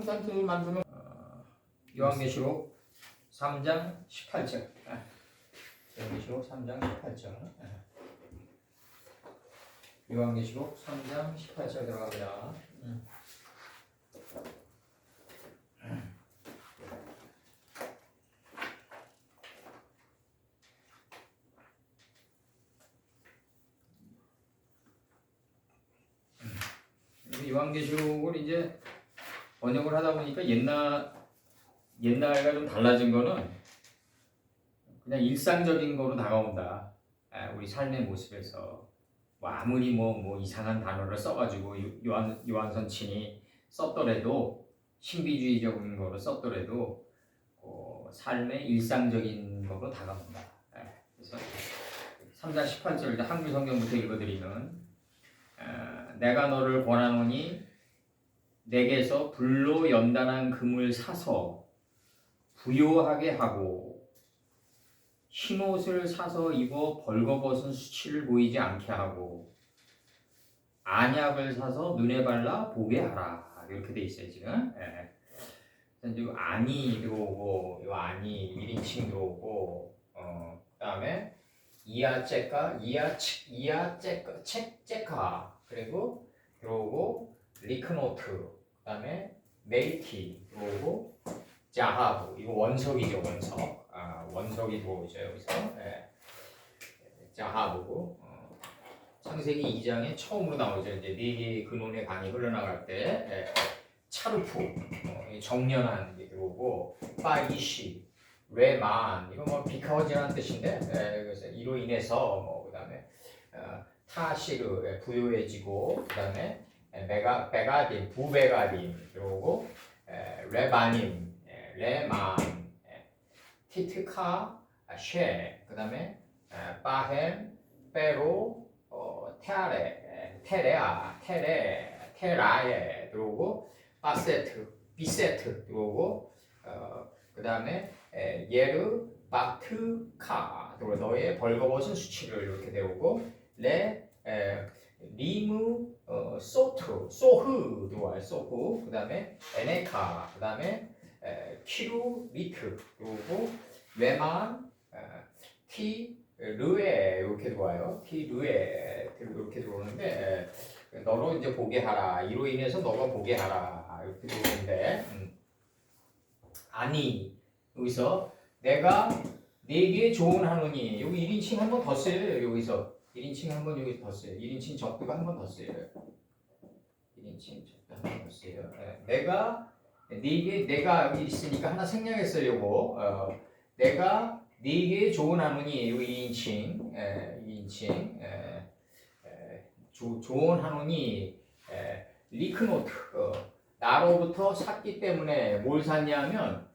컨텐츠를 만들면 요한계시록 3장 18절. 요한계시록 3장 18절. 요한계시록 3장 18절 들어갑니다. 요한계시록을 이제 번역을 하다 보니까 옛날과 좀 달라진 거는 그냥 일상적인 거로 다가온다. 우리 삶의 모습에서 뭐 아무리 뭐 이상한 단어를 써가지고 요한선친이 썼더라도 신비주의적인 거로 썼더라도 삶의 일상적인 거로 다가온다. 그래서 3장 18절 한글 성경부터 읽어드리면 내가 너를 권하노니 내게서 불로 연단한 금을 사서 부요하게 하고 흰옷을 사서 입어 벌거벗은 수치를 보이지 않게 하고 안약을 사서 눈에 발라 보게 하라. 이렇게 돼 있어요 지금. 이제 안이 들어오고 요 안이 1인칭 들어오고 그다음에 이아체카 그리고 들어오고 리크노트 그다음에 메이티 들어오고 자하부 이거 원석이죠 원석. 원석이 들어오죠 여기서. 자하부 창세기 2장에 처음으로 나오죠. 이제 네 개의 근원의 강이 흘러나갈 때 차르프 정련한 게 들어오고 파이시 레만 이거 뭐 비카워지라는 뜻인데 그래서 이로 인해서 그다음에 타시르 부요해지고 그다음에 베가딘 부베가딘 들어오고 레바님 레만 티트카 쉐 그다음에 바햄 페로 테라에 들어오고 비세트 들어오고 그다음에 예르 바트카 그리고 너의 벌거벗은 수치를 이렇게 되오고 리무 소흐 들어와요. 소흐 그다음에 에네카 그다음에 키루리트 그리고 레만 르에 이렇게 들어와요. 르에 이렇게 들어오는데 너로 이제 보게 하라. 이로 인해서 너가 보게 하라. 이렇게 들어오는데 아니 여기서 내가 네게 조언하노니 여기 1인칭 한 번 더 써요. 여기서 1인칭 한 번 여기 더 써요. 1인칭 적두가 한 번 더 써요. 1인칭 적두 한 번 더 써요. 내가 네게 내가 여기 있으니까 하나 생략했어요. 요거 내가 네게 조언하노니 여기 2인칭 2인칭 조언하노니 리크노트 나로부터 샀기 때문에 뭘 샀냐면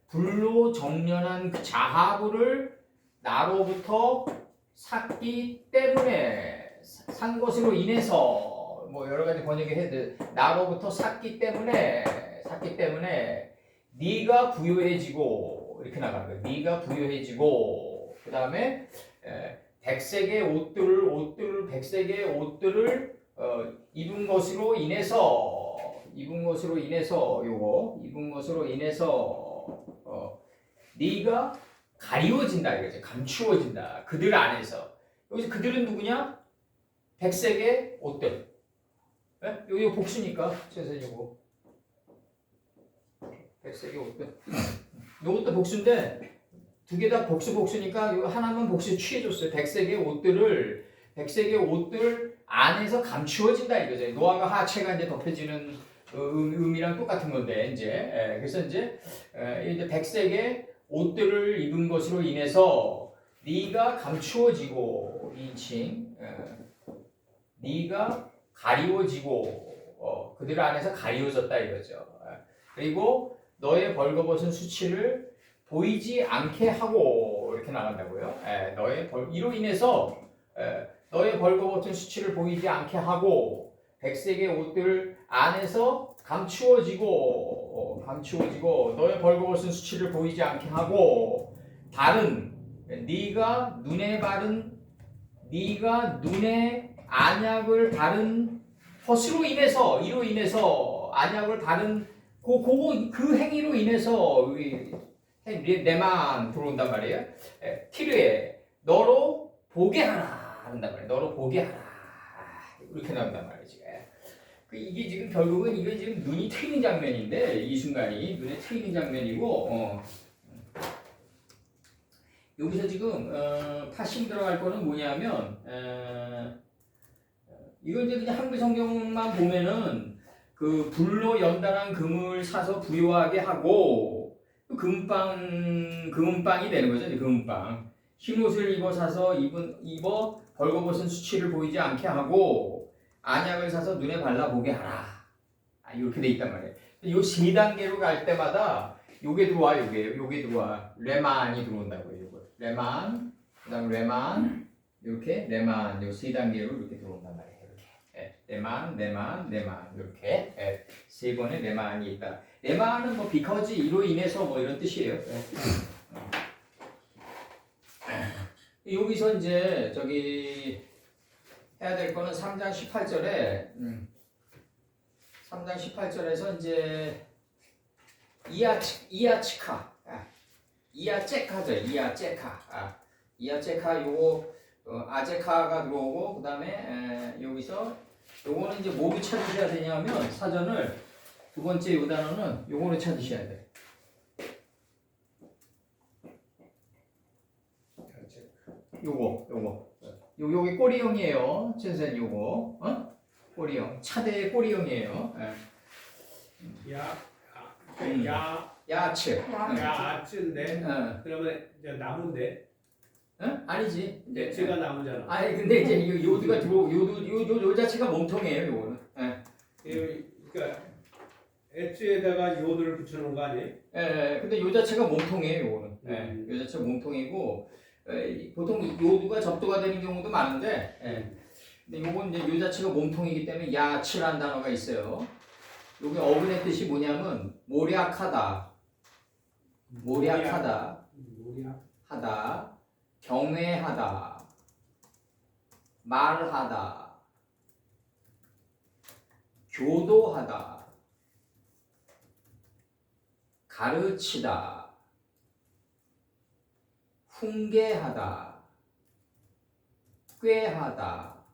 불로 정련한 그 자하부를 나로부터 샀기 때문에 산 것으로 인해서 뭐 여러 가지 번역이 해도 나로부터 샀기 때문에 네가 부유해지고 이렇게 나가는 거예요. 네가 부유해지고 그 다음에 백색의 백색의 옷들을 입은 것으로 인해서 네가 가리워진다 이거죠. 감추어진다. 그들 안에서. 여기서 그들은 누구냐? 백색의 옷들. 여기 복수니까 선생님 요거. 백색의 옷들. 요것도 복수인데 두 개 다 복수니까 요 하나만 복수 취해줬어요. 백색의 옷들 안에서 감추어진다 이거죠. 노아가 하체가 이제 덮여지는 의미랑 똑같은 건데 이제 그래서 이제 백색의 옷들을 입은 것으로 인해서 네가 감추어지고 2인칭 네가 가리워지고 그들 안에서 가리워졌다 이거죠. 그리고 너의 벌거벗은 수치를 보이지 않게 하고 이렇게 나간다고요. 이로 인해서 너의 벌거벗은 수치를 보이지 않게 하고 백색의 옷들 안에서 감추어지고 너의 벌거벗은 수치를 보이지 않게 하고 바른 네가 눈에 안약을 바른 것으로 인해서 안약을 바른 그 행위로 인해서 우리 내만 들어온단 말이에요. 티르에 너로 보게 하라 한단 말이에요. 너로 보게 하라 이렇게 나온단 말이지. 이게 지금 결국은 이게 지금 눈이 트이는 장면인데 이 순간이 눈에 트이는 장면이고 여기서 지금 파심 들어갈 거는 뭐냐면 이거 이제 그냥 한글 성경만 보면은 그 불로 연단한 금을 사서 부요하게 하고 금은빵이 되는 거죠. 금은빵. 흰옷을 입어 사서 입어 벌거벗은 수치를 보이지 않게 하고 안약을 사서 눈에 발라보게 하라. 이렇게 돼 있단 말이에요. 이 세 단계로 갈 때마다 요게 들어와, 요게 들어와. 레만이 들어온다고요. 요거. 레만, 그다음 레만, 이렇게 레만, 요 세 단계로 이렇게 들어온단 말이에요. 이렇게. 레만, 이렇게 세 번의 레만이 있다. 레만은 뭐 because 이로 인해서 뭐 이런 뜻이에요. 여기서 이제 저기 해야 될 거는 3장 18절에 3장 18절에서 이제 이아체카죠. 이아체카 요거 아제카가 들어오고 그다음에 여기서 요거는 이제 뭐를 찾으셔야 되냐면 사전을 두 번째 요 단어는 요거를 찾으셔야 돼. 요게 꼬리형이에요. 선생님 요거 꼬리형 차대의 꼬리형이에요. 야츠. 야츠인데 그러면 이제 나무인데 아니지. 야츠가 나무잖아. 아니 근데 이제 이 요드가 들어 요 자체가 몸통이에요. 요거는. 그러니까 엣지에다가 요드를 붙여놓은 거 아니에요? 근데 요 자체가 몸통이에요. 요거는. 요 자체가 몸통이고 보통 요드가 접두가 되는 경우도 많은데 근데 요건 이제 요 자체가 몸통이기 때문에 야츠라는 단어가 있어요. 요게 어근의 뜻이 뭐냐면 모략하다, 하다, 경외하다, 말하다, 교도하다, 가르치다, 훈계하다, 꾀하다,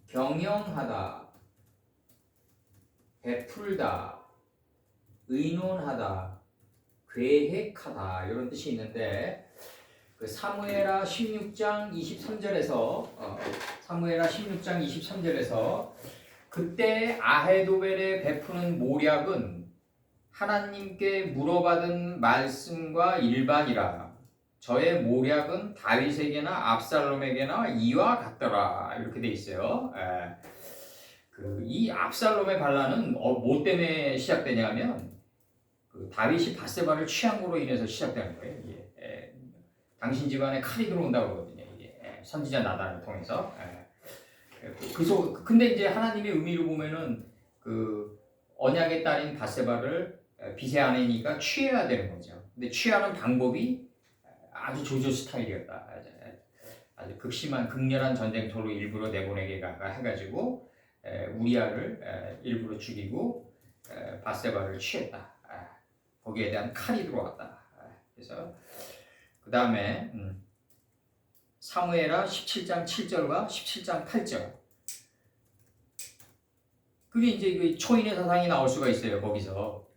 경영하다, 베풀다, 의논하다, 계획하다 이런 뜻이 있는데 그 사무엘하 16장 23절에서 사무엘하 16장 23절에서 그때 아헤도벨의 베푸는 모략은 하나님께 물어받은 말씀과 일반이라 저의 모략은 다윗에게나 압살롬에게나 이와 같더라 이렇게 돼 있어요. 이 압살롬의 반란은 뭐 때문에 시작되냐면 그 다윗이 바세바를 취한 거로 인해서 시작되는 거예요. 당신 집안에 칼이 들어온다고 그러거든요. 선지자 나단을 통해서. 근데 이제 하나님의 의미를 보면은 그 언약의 딸인 바세바를 빚의 아내니까 취해야 되는 거죠. 근데 취하는 방법이 아주 조조 스타일이었다. 아주 극심한 극렬한 전쟁터로 일부러 내보내게 해가지고 우리아를 일부러 죽이고 바세바를 취했다. 거기에 대한 칼이 들어왔다. 그래서 그 다음에 사무엘하 17장 7절과 17장 8절 그게 이제 그 초인의 사상이 나올 수가 있어요. 거기서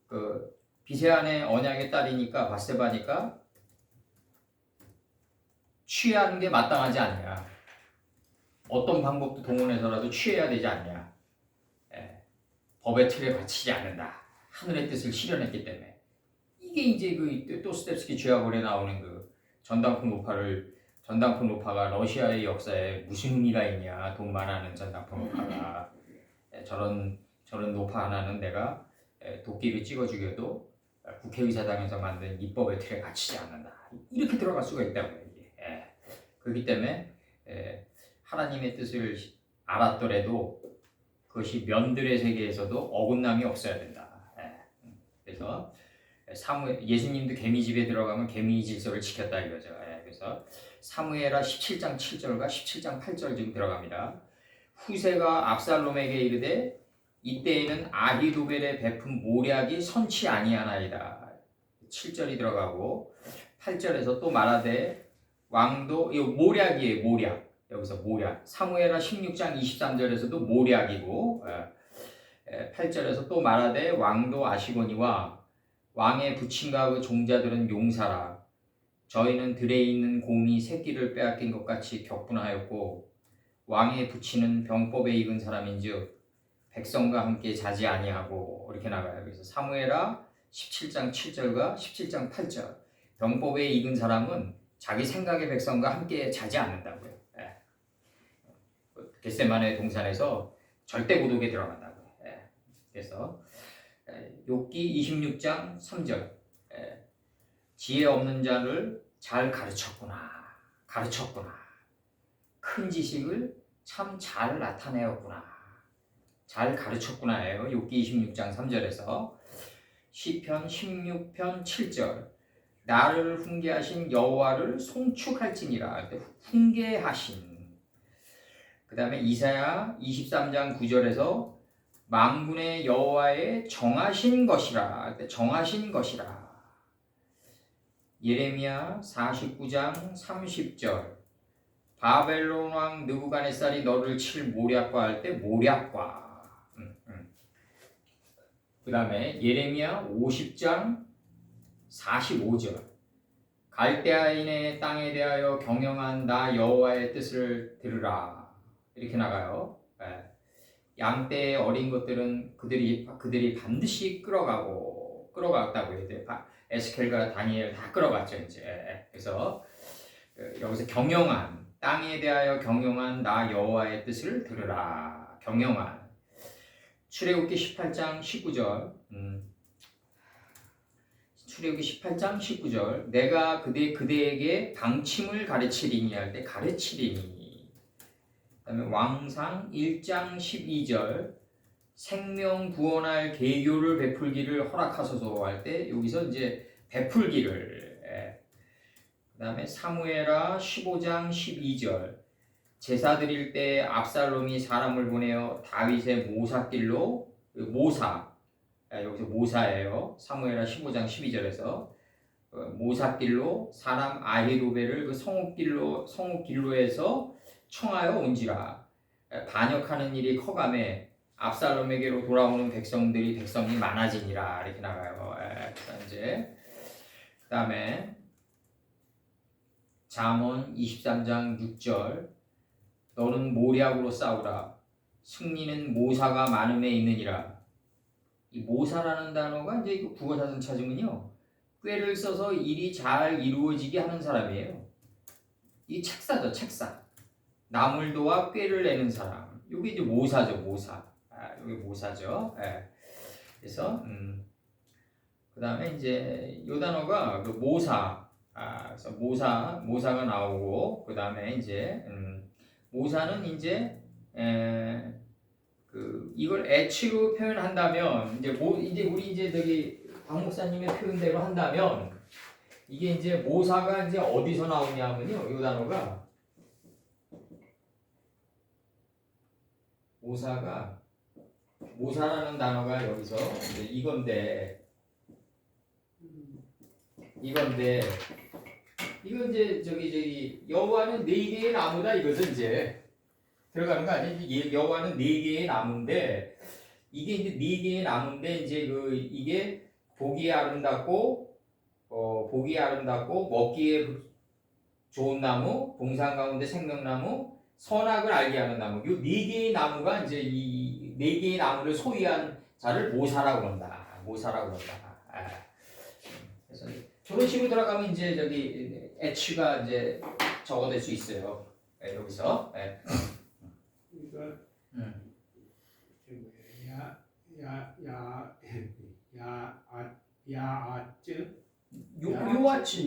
그 비세안의 언약의 딸이니까 바세바니까 취하는 게 마땅하지 않냐. 어떤 방법도 동원해서라도 취해야 되지 않냐. 법의 틀에 갇히지 않는다. 하늘의 뜻을 실현했기 때문에 이게 이제 그 도스토옙스키 죄악원에 나오는 그 전당포 노파가 러시아의 역사에 무슨 의미가 있냐. 돈만 하는 전당포 노파가 저런 노파 하나는 내가 도끼를 찍어 죽여도 국회의사당에서 만든 입법의 틀에 갇히지 않는다. 이렇게 들어갈 수가 있다고요. 그렇기 때문에 하나님의 뜻을 알았더라도 그것이 면들의 세계에서도 어긋남이 없어야 된다. 그래서 예수님도 개미집에 들어가면 개미 질서를 지켰다 이거죠. 그래서 사무엘하 17장 7절과 17장 8절 지금 들어갑니다. 후세가 압살롬에게 이르되 이때에는 아히도벨의 베푼 모략이 선치 아니하나이다. 7절이 들어가고 8절에서 또 말하되 왕도 이 모략이에요. 모략. 여기서 모략. 사무엘하 16장 23절에서도 모략이고 8절에서 또 말하되 왕도 아시거니와 왕의 부친과 그 종자들은 용사라. 저희는 들에 있는 곰이 새끼를 빼앗긴 것 같이 격분하였고 왕의 부친은 병법에 익은 사람인즉 백성과 함께 자지 아니하고 이렇게 나가요. 그래서 사무엘하 17장 7절과 17장 8절. 병법에 익은 사람은 자기 생각의 백성과 함께 자지 않는다고요. 겟세마네 동산에서 절대 고독에 들어간다고요. 그래서 욥기 26장 3절. 지혜 없는 자를 잘 가르쳤구나. 큰 지식을 참 잘 나타내었구나. 잘 가르쳤구나예요. 욥기 26장 3절에서. 시편 16편 7절. 나를 훈계하신 여호와를 송축할지니라. 훈계하신. 그 다음에 이사야 23장 9절에서 만군의 여호와의 정하신 것이라. 예레미야 49장 30절. 바벨론 왕 느부갓네살이 너를 칠 모략과 할 때 모략과. 그 다음에 예레미야 50장 45절. 갈대아인의 땅에 대하여 경영한 나 여호와의 뜻을 들으라. 이렇게 나가요. 양떼의 어린 것들은 그들이 반드시 끌어갔다고 해요. 에스겔과 다니엘 다 끌어갔죠 이제. 그래서 여기서 경영한 땅에 대하여 경영한 나 여호와의 뜻을 들으라. 경영한. 출애굽기 18장 19절. 출애굽기 18장 19절. 내가 그대에게 방침을 가르치리니 할 때 가르치리니. 그다음에 왕상 1장 12절. 생명 구원할 계교를 베풀기를 허락하소서 할 때 여기서 이제 베풀기를. 그다음에 사무엘하 15장 12절. 제사 드릴 때 압살롬이 사람을 보내어 다윗의 모사길로 모사. 여기서 모사예요. 사무엘하 15장 12절에서 모사길로 사람 아히도벨을 그 성읍길로에서 청하여 온지라. 반역하는 일이 커가매 압살롬에게로 돌아오는 백성이 많아지니라. 이렇게 나가요. 이제 그다음에 잠언 23장 6절. 너는 모략으로 싸우라. 승리는 모사가 많음에 있느니라. 이 모사라는 단어가 이제 이거 국어사전 찾으면요, 꾀를 써서 일이 잘 이루어지게 하는 사람이에요. 이 책사죠, 책사. 남을 도와 꾀를 내는 사람. 이게 이제 모사죠, 모사. 이게 모사죠. 그래서 그 다음에 이제 이 단어가 그 모사. 그래서 모사가 나오고 그 다음에 이제 모사는 이제 이걸 H로 표현한다면 이제 우리 이제 저기 박 목사님의 표현대로 한다면 이게 이제 모사가 이제 어디서 나오냐면요, 이 단어가 모사라는 단어가 여기서 이제 이건데 이거 이제 저기 여호와는 4개의 나무다 이것은 이제 들어가는 거 아니에요? 여호와는 4개의 나무인데 이게 이제 4개의 나무인데 이제 이게 보기에 아름답고 먹기에 좋은 나무, 동산 가운데 생명나무, 선악을 알게 하는 나무. 이 4개의 나무가 이제 이 4개의 나무를 소유한 자를 모사라고 그런다. 그래서 저런 식으로 들어가면 이제 저기 H가 이제 적어낼 수 있어요. 여기서. 그러니까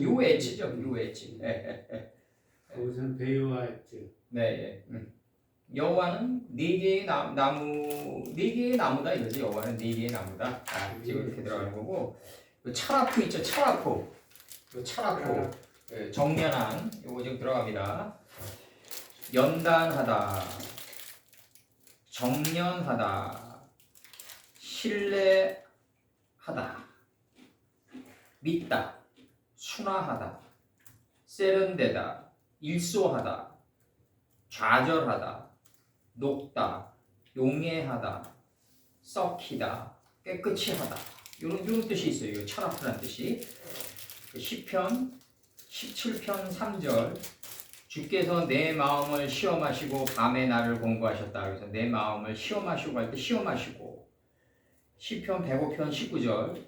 요 H죠. 요 H. 거기서는 배요아츠. 네. 여호와는 4개의 나무다 이거지. 여호와는 4개의 나무다. 지금 이렇게 들어가는 거고. 차라프 있죠. 차라프. 정연한 요거 지금 들어갑니다. 연단하다, 정연하다, 신뢰하다, 믿다, 순화하다, 세련되다, 일소하다, 좌절하다, 녹다, 용해하다, 썩히다, 깨끗이 하다. 이런 뜻이 있어요. 이거 철학이라는 뜻이. 시편 17편 3절 주께서 내 마음을 시험하시고 밤에 나를 공부하셨다. 그래서 내 마음을 시험하시고 할 때 시험하시고. 시편 105편 19절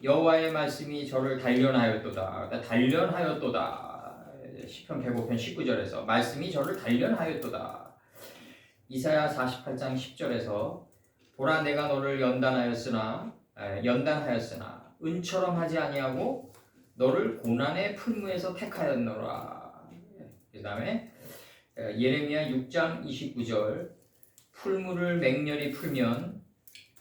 여호와의 말씀이 저를 단련하였도다. 단련하였도다. 시편 105편 19절에서 말씀이 저를 단련하였도다. 이사야 48장 10절에서 보라 내가 너를 연단하였으나 은처럼 하지 아니하고 너를 고난의 풀무에서 택하였노라. 그 다음에 예레미야 6장 29절 풀무를 맹렬히 풀면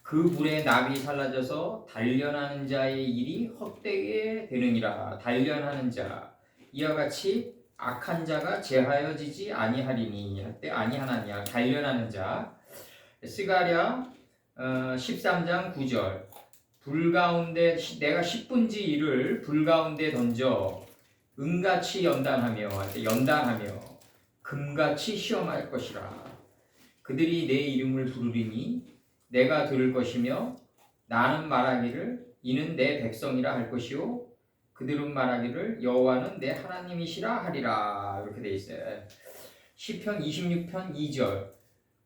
그 불에 납이 살라져서 단련하는 자의 일이 헛되게 되느니라. 단련하는 자 이와 같이 악한 자가 제하여지지 아니하리니 할때 아니하나니야. 단련하는 자. 스가랴 13장 9절 불 가운데 내가 10분지 1을 불 가운데 던져 은같이 연단하며 금같이 시험할 것이라. 그들이 내 이름을 부르리니 내가 들을 것이며 나는 말하기를 이는 내 백성이라 할 것이요 그들은 말하기를 여호와는 내 하나님이시라 하리라. 이렇게 돼 있어요. 시편 26편 2절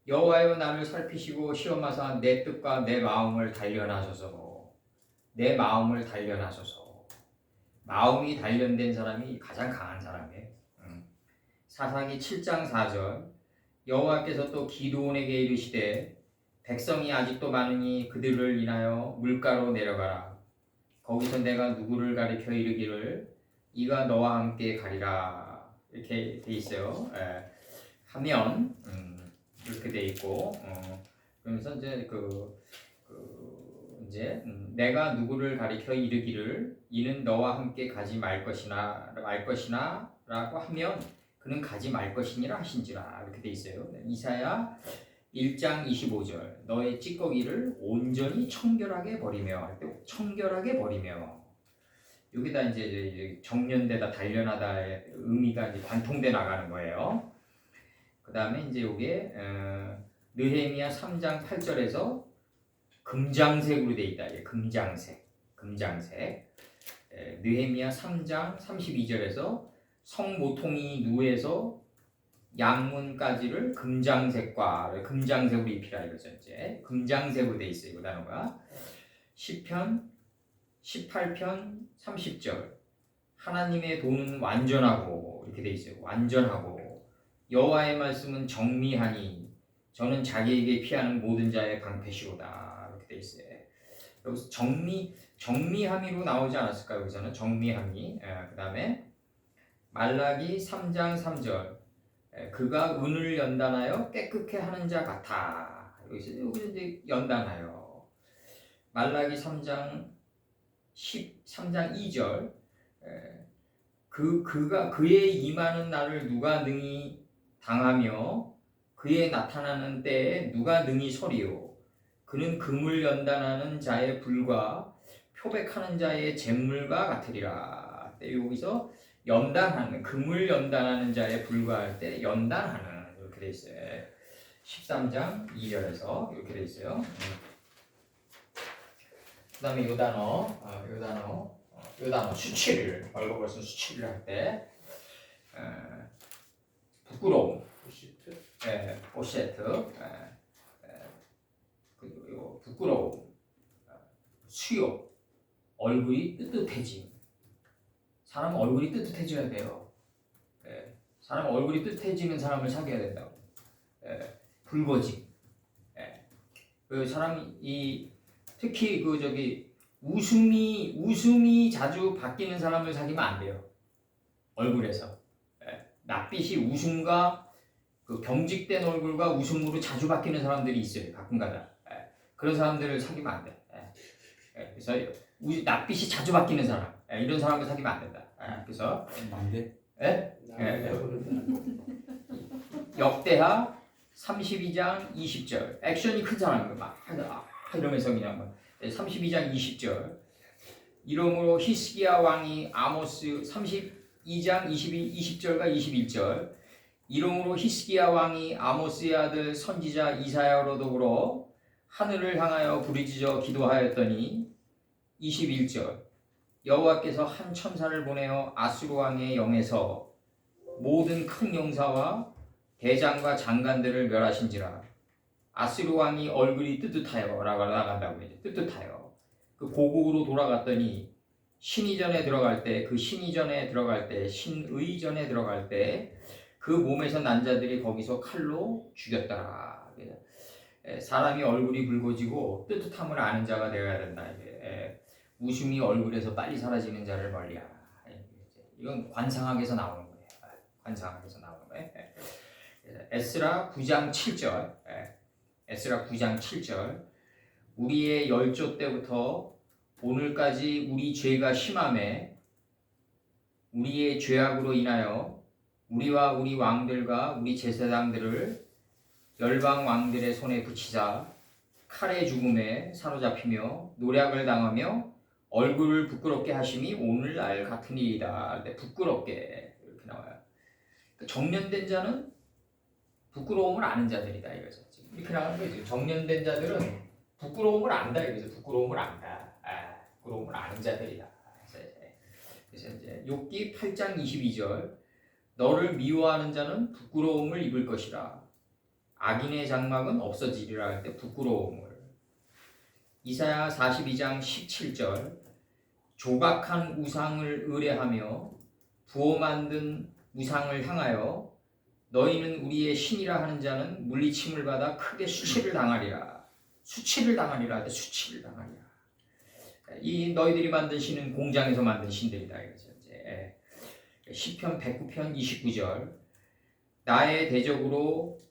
여호와여 나를 살피시고 시험하사 내 뜻과 내 마음을 단련하소서. 내 마음을 단련하소서. 마음이 단련된 사람이 가장 강한 사람이에요. 사사기 7장 4절 여호와께서 또 기드온에게 이르시되 백성이 아직도 많으니 그들을 인하여 물가로 내려가라. 거기서 내가 누구를 가리켜 이르기를 이가 너와 함께 가리라. 이렇게 돼 있어요. 하면 이렇게 돼 있고 그러면서 이제 내가 누구를 가리켜 이르기를 이는 너와 함께 가지 말 것이나라고 하면 그는 가지 말 것이니라 하신지라. 이렇게 돼 있어요. 이사야 1장 25절 너의 찌꺼기를 온전히 청결하게 버리며 청결하게 버리며 여기다 이제 정련되다 단련하다의 의미가 이제 관통돼 나가는 거예요. 그 다음에 이제 요게 느헤미야 3장 8절에서 금장색으로 돼 있다. 금장색. 느헤미야 3장 32절에서 성모통이 누에서 양문까지를 금장색으로 입히라 이거죠. 이제 금장색으로 돼 있어요. 이 단어가. 시편 18편 30절 하나님의 도는 완전하고 이렇게 돼 있어요. 완전하고 여호와의 말씀은 정미하니 저는 자기에게 피하는 모든 자의 방패시로다. 이렇게 돼 있어요. 여기서 정미함이로 나오지 않았을까요? 여기서는 정미함이. 그 다음에 말라기 3장 3절 그가 은을 연단하여 깨끗게 하는 자 같아. 여기서 이제 연단하여. 말라기 3장 2절 그의 임하는 날을 누가 능히 당하며 그의 나타나는 때에 누가 능히 서리요. 그는 금을 연단하는 자의 불과 표백하는 자의 잿물과 같으리라. 여기서 연단하는, 금을 연단하는 자에 불과할 때 연단하는 이렇게 돼 있어요. 13장 2절에서 이렇게 돼 있어요. 그다음에 이 단어 수치를 벌거벗은 수치를 할 때 부끄러움, 오셰트, 그리고 부끄러움, 수욕, 얼굴이 뜨뜻해짐. 사람 얼굴이 뜨뜻해져야 돼요. 사람 얼굴이 뜨뜻해지는 사람을 사귀어야 된다고. 붉어짐. 그 사람이 특히 웃음이 자주 바뀌는 사람을 사귀면 안 돼요. 얼굴에서. 낯빛이 웃음과 그 경직된 얼굴과 웃음으로 자주 바뀌는 사람들이 있어요. 가끔가다. 그런 사람들을 사귀면 안 돼. 그래서 낯빛이 자주 바뀌는 사람, 이런 사람을 사귀면 안 된다. 그래서 안 돼? 역대하 32장 20절 액션이 큰 사람이에요. 막 이러면서 그냥 막 32장 20절 이러므로 히스기야 왕이 아모스 32장 20절과 21절 이러므로 히스기야 왕이 아모스의 아들 선지자 이사야로 더불어 하늘을 향하여 부르짖어 기도하였더니 21절 여호와께서 한 천사를 보내어 아수르 왕의 영에서 모든 큰 용사와 대장과 장관들을 멸하신지라 아수르 왕이 얼굴이 뜨뜻하여 라고 나간다고 이제 뜨뜻하여 그 고국으로 돌아갔더니 신의전에 들어갈 때 그 신의전에 들어갈 때 신의전에 들어갈 때 그 몸에서 난 자들이 거기서 칼로 죽였더라. 사람이 얼굴이 붉어지고 뜨뜻함을 아는 자가 되어야 된다. 웃음이 얼굴에서 빨리 사라지는 자를 멀리하라. 이건 관상학에서 나오는 거예요. 관상학에서 나오는 거예요. 에스라 9장 7절. 에스라 9장 7절. 우리의 열조 때부터 오늘까지 우리 죄가 심함에 우리의 죄악으로 인하여 우리와 우리 왕들과 우리 제사장들을 열방 왕들의 손에 붙이자 칼의 죽음에 사로잡히며 노략을 당하며 얼굴을 부끄럽게 하심이 오늘날 같은 일이다. 부끄럽게 이렇게 나와요. 정년된 자는 부끄러움을 아는 자들이다 이거죠. 이렇게 나가는 거죠. 정년된 자들은 부끄러움을 안다 이거죠. 부끄러움을 안다. 부끄러움을 아는 자들이다. 그래서 이제 욥기 8장 22절 너를 미워하는 자는 부끄러움을 입을 것이라. 악인의 장막은 없어지리라 할 때 부끄러움을. 이사야 42장 17절 조각한 우상을 의뢰하며 부어 만든 우상을 향하여 너희는 우리의 신이라 하는 자는 물리침을 받아 크게 수치를 당하리라. 수치를 당하리라 할 때 수치를 당하리라. 이 너희들이 만든 신은 공장에서 만든 신들이다 이거죠. 시편 109편 29절 나의 대적으로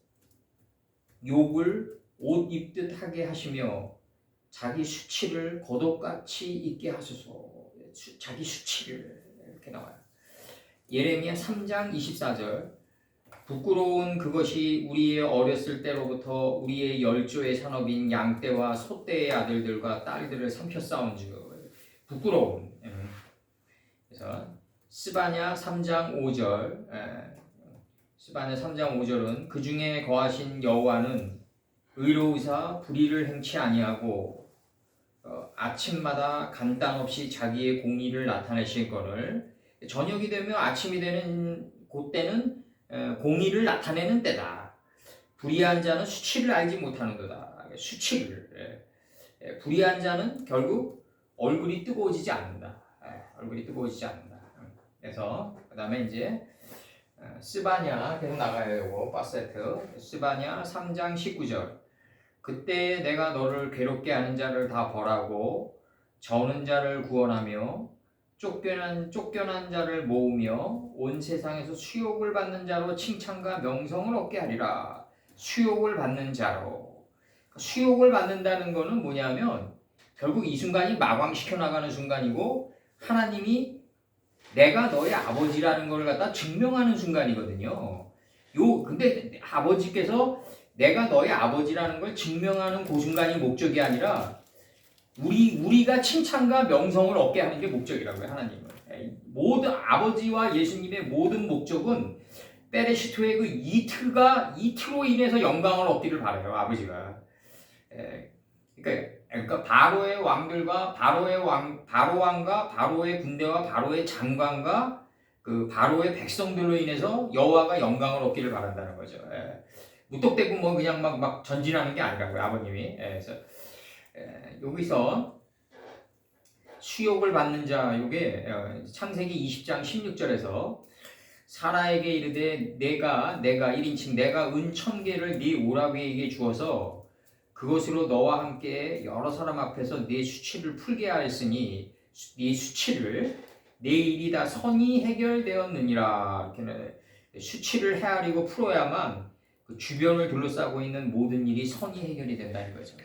욕을 옷 입듯 하게 하시며 자기 수치를 겉옷같이 입게 하소서. 자기 수치를 이렇게 나와요. 예레미야 3장 24절 부끄러운 그것이 우리의 어렸을 때로부터 우리의 열조의 산업인 양떼와 소떼의 아들들과 딸들을 삼켰사온즉 부끄러움. 그래서 스바냐 3장 5절 스바냐 3장 5절은 그 중에 거하신 여호와는 의로우사 불의를 행치 아니하고 아침마다 간당 없이 자기의 공의를 나타내실 저녁이 되면 아침이 되는 그때는 공의를 나타내는 때다. 불의한 자는 수치를 알지 못하는도다. 수치를. 불의한 자는 결국 얼굴이 뜨거워지지 않는다. 얼굴이 뜨거워지지 않는다. 그래서 그 다음에 이제 스바냐 계속 나가요. 요거 파세트 스바냐 3장 19절 그때 내가 너를 괴롭게 하는 자를 다 벌하고 저는 자를 구원하며 쫓겨난 자를 모으며 온 세상에서 수욕을 받는 자로 칭찬과 명성을 얻게 하리라. 수욕을 받는 자로. 수욕을 받는다는 거는 뭐냐면 결국 이 순간이 마감시켜 나가는 순간이고 하나님이 내가 너의 아버지라는 걸 갖다 증명하는 순간이거든요. 근데 아버지께서 내가 너의 아버지라는 걸 증명하는 그 순간이 목적이 아니라 우리가 칭찬과 명성을 얻게 하는 게 목적이라고요. 하나님은 모든 아버지와 예수님의 모든 목적은 페레시토의 그 이틀로 인해서 영광을 얻기를 바라요. 아버지가. 그러니까 바로의 왕들과 바로 왕과 바로의 군대와 바로의 장관과 그 바로의 백성들로 인해서 여호와가 영광을 얻기를 바란다는 거죠. 무턱대고 뭐 그냥 막 전진하는 게 아니라고요. 아버님이. 그래서 여기서 수욕을 받는 자 요게 창세기 20장 16절에서 사라에게 이르되 내가 1인칭 내가 은 1000개를 네 오라비에게 주어서 그것으로 너와 함께 여러 사람 앞에서 네 수치를 풀게 하였으니 네 수치를 내 일이 다 선이 해결되었느니라. 이렇게 수치를 헤아리고 풀어야만 그 주변을 둘러싸고 있는 모든 일이 선이 해결이 된다 이거죠.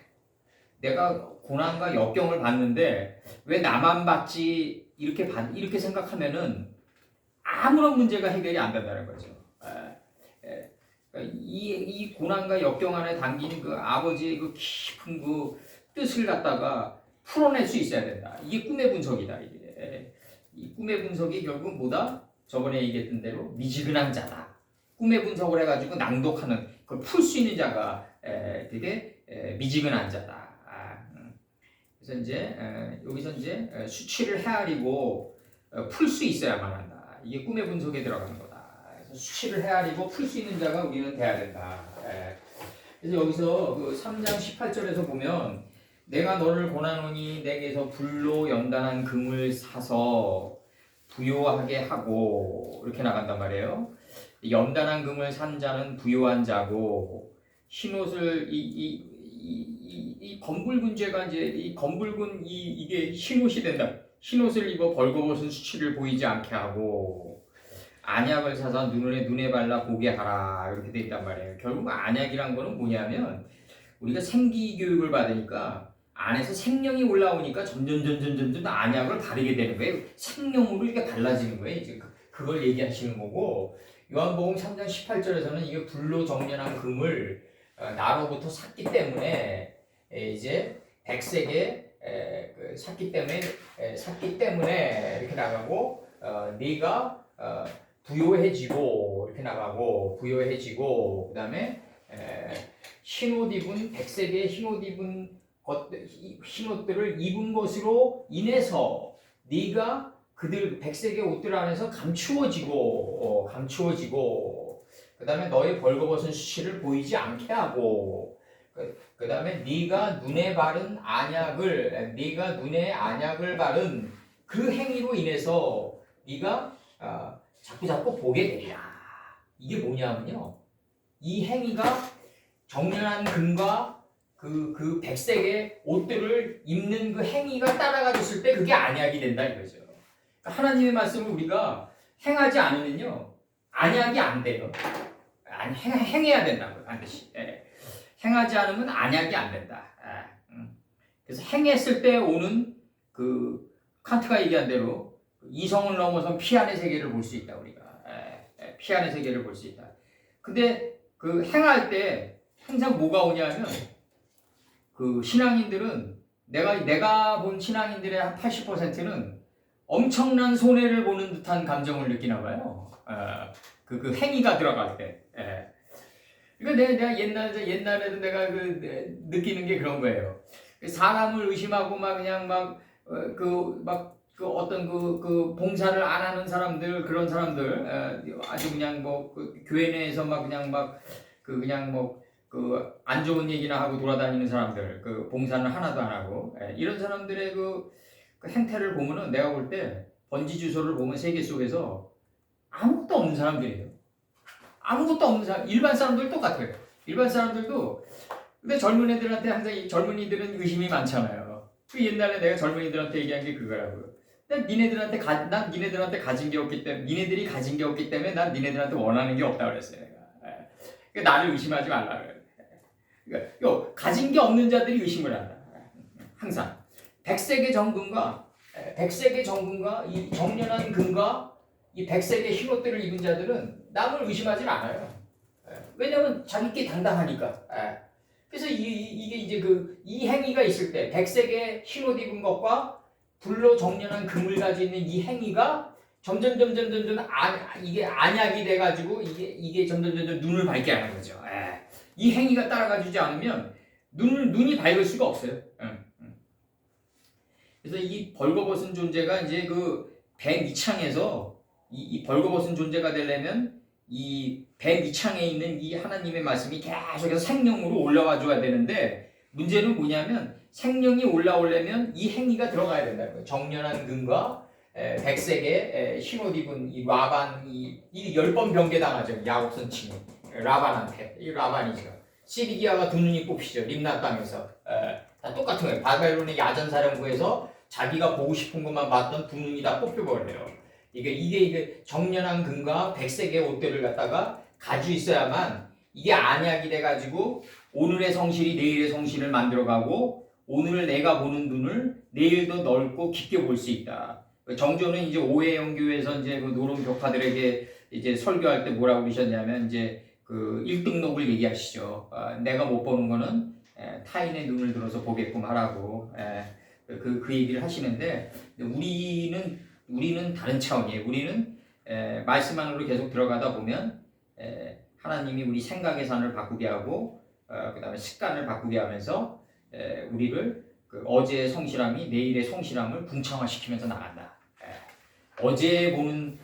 내가 고난과 역경을 받는데 왜 나만 받지 이렇게 생각하면은 아무런 문제가 해결이 안 된다는 거죠. 이 고난과 역경 안에 담긴 그 아버지의 그 깊은 뜻을 갖다가 풀어낼 수 있어야 된다. 이게 꿈의 분석이다. 이게 이 꿈의 분석이 결국 뭐다? 저번에 얘기했던 대로 미지근한 자다. 꿈의 분석을 해가지고 낭독하는 그걸 풀 수 있는 자가 되게 미지근한 자다. 그래서 이제 여기서 이제 수치를 헤아리고 풀 수 있어야만 한다. 이게 꿈의 분석에 들어가는 거다. 그래서 수치를 헤아리고 풀 수 있는 자가 우리는 돼야 된다. 그래서 여기서 그 3장 18절에서 보면 내가 너를 권하노니 내게서 불로 연단한 금을 사서 부요하게 하고 이렇게 나간단 말이에요. 연단한 금을 산 자는 부요한 자고 흰옷을 이 검붉은 죄가 이제 이 검붉은 이게 흰옷이 된다. 흰옷을 입어 벌거벗은 수치를 보이지 않게 하고 안약을 사서 눈에 발라 보게 하라 이렇게 돼 있단 말이에요. 결국 안약이란 거는 뭐냐면 우리가 생기 교육을 받으니까 안에서 생명이 올라오니까 점점 안약을 바르게 되는 거예요. 생명으로 이렇게 달라지는 거예요. 이제 그걸 얘기하시는 거고 요한복음 3장 18절에서는 이게 불로 정련한 금을 나로부터 샀기 때문에 이제 백색에 샀기 때문에 이렇게 나가고 네가 부요해지고 이렇게 나가고 부요해지고 그다음에 흰옷 입은 백색의 흰옷 입은 흰옷들을 입은 것으로 인해서 네가 그들 백색의 옷들 안에서 감추어지고 그다음에 너의 벌거벗은 수치를 보이지 않게 하고 그다음에 네가 눈에 안약을 바른 그 행위로 인해서 네가 자꾸 보게 되리라. 이게 뭐냐면요. 이 행위가 정련한 금과 그 백색의 옷들을 입는 그 행위가 따라가졌을 때 그게 안약이 된다 이거죠. 그러니까 하나님의 말씀을 우리가 행하지 않으면요 안약이 안 돼요. 행해야 된다고요 반드시. 행하지 않으면 안약이 안 된다. 그래서 행했을 때 오는 그 칸트가 얘기한 대로 이성을 넘어선 피안의 세계를 볼 수 있다 우리가. 피안의 세계를 볼 수 있다. 근데 그 행할 때 항상 뭐가 오냐면 그 신앙인들은 내가 본 신앙인들의 한 80%는 엄청난 손해를 보는 듯한 감정을 느끼나 봐요. 그 행위가 들어갈 때. 그러니까 내가 옛날에도 내가 느끼는 게 그런 거예요. 사람을 의심하고 막 그냥 그 어떤 그 봉사를 안 하는 사람들 그런 사람들 아주 그냥 그 교회 내에서 막 그냥 그 안 좋은 얘기나 하고 돌아다니는 사람들 그 봉사는 하나도 안 하고 이런 사람들의 그 행태를 보면은 내가 볼 때 번지 주소를 보면 세계 속에서 아무것도 없는 사람들이에요. 아무것도 없는 사람 일반 사람들 똑같아요. 일반 사람들도 근데 젊은 애들한테 항상 이 젊은이들은 의심이 많잖아요. 그 옛날에 내가 젊은이들한테 얘기한 게 그거라고요. 난 니네들한테 가진 게 없기 때문에 니네들이 가진 게 없기 때문에 난 니네들한테 원하는 게 없다 그랬어요. 내가. 그러니까 나를 의심하지 말라 그래요. 그러니까 가진 게 없는 자들이 의심을 한다. 항상 백색의 정금과 이 정련한 금과 이 백색의 흰옷들을 입은 자들은 남을 의심하지 않아요. 왜냐하면 자기께 당당하니까. 그래서 이게 이제 이 행위가 있을 때 백색의 흰옷 입은 것과 불로 정련한 금을 가지고 있는 이 행위가 점점 이게 안약이 돼가지고 이게 점점 눈을 밝게 하는 거죠. 이 행위가 따라가주지 않으면 눈이 밝을 수가 없어요. 그래서 이 벌거벗은 존재가 이제 그 뱀 이창에서 이 벌거벗은 존재가 되려면 이 뱀 이창에 있는 이 하나님의 말씀이 계속해서 생명으로 올라와 줘야 되는데 문제는 뭐냐면 생명이 올라오려면 이 행위가 들어가야 된다는 거예요. 정련한 금과 백색의 흰옷 입은 이 라반 이 10번 변개당하죠. 야곱선 친구 라반한테 이 라반이죠. 시리기아가 두 눈이 뽑히죠. 림나 땅에서 다 똑같은 거예요. 바벨론의 야전사령부에서 자기가 보고 싶은 것만 봤던 두 눈이 다 뽑혀버려요. 이게 정련한 금과 백색의 옷들을 갖다가 가지고 있어야만 이게 안약이 돼가지고 오늘의 성실이 내일의 성실을 만들어가고 오늘 내가 보는 눈을 내일도 넓고 깊게 볼 수 있다. 정조는 이제 오해영교에서 이제 그 노론 교파들에게 이제 설교할 때 뭐라고 그러셨냐면 이제 그 1등록을 얘기하시죠. 내가 못 보는 거는 타인의 눈을 들어서 보게끔 하라고 그 얘기를 하시는데 우리는 다른 차원이에요. 우리는 말씀 안으로 계속 들어가다 보면 하나님이 우리 생각의 산을 바꾸게 하고 그 다음에 습관을 바꾸게 하면서 우리를 그 어제의 성실함이 내일의 성실함을 궁창화시키면서 나간다. 어제 보는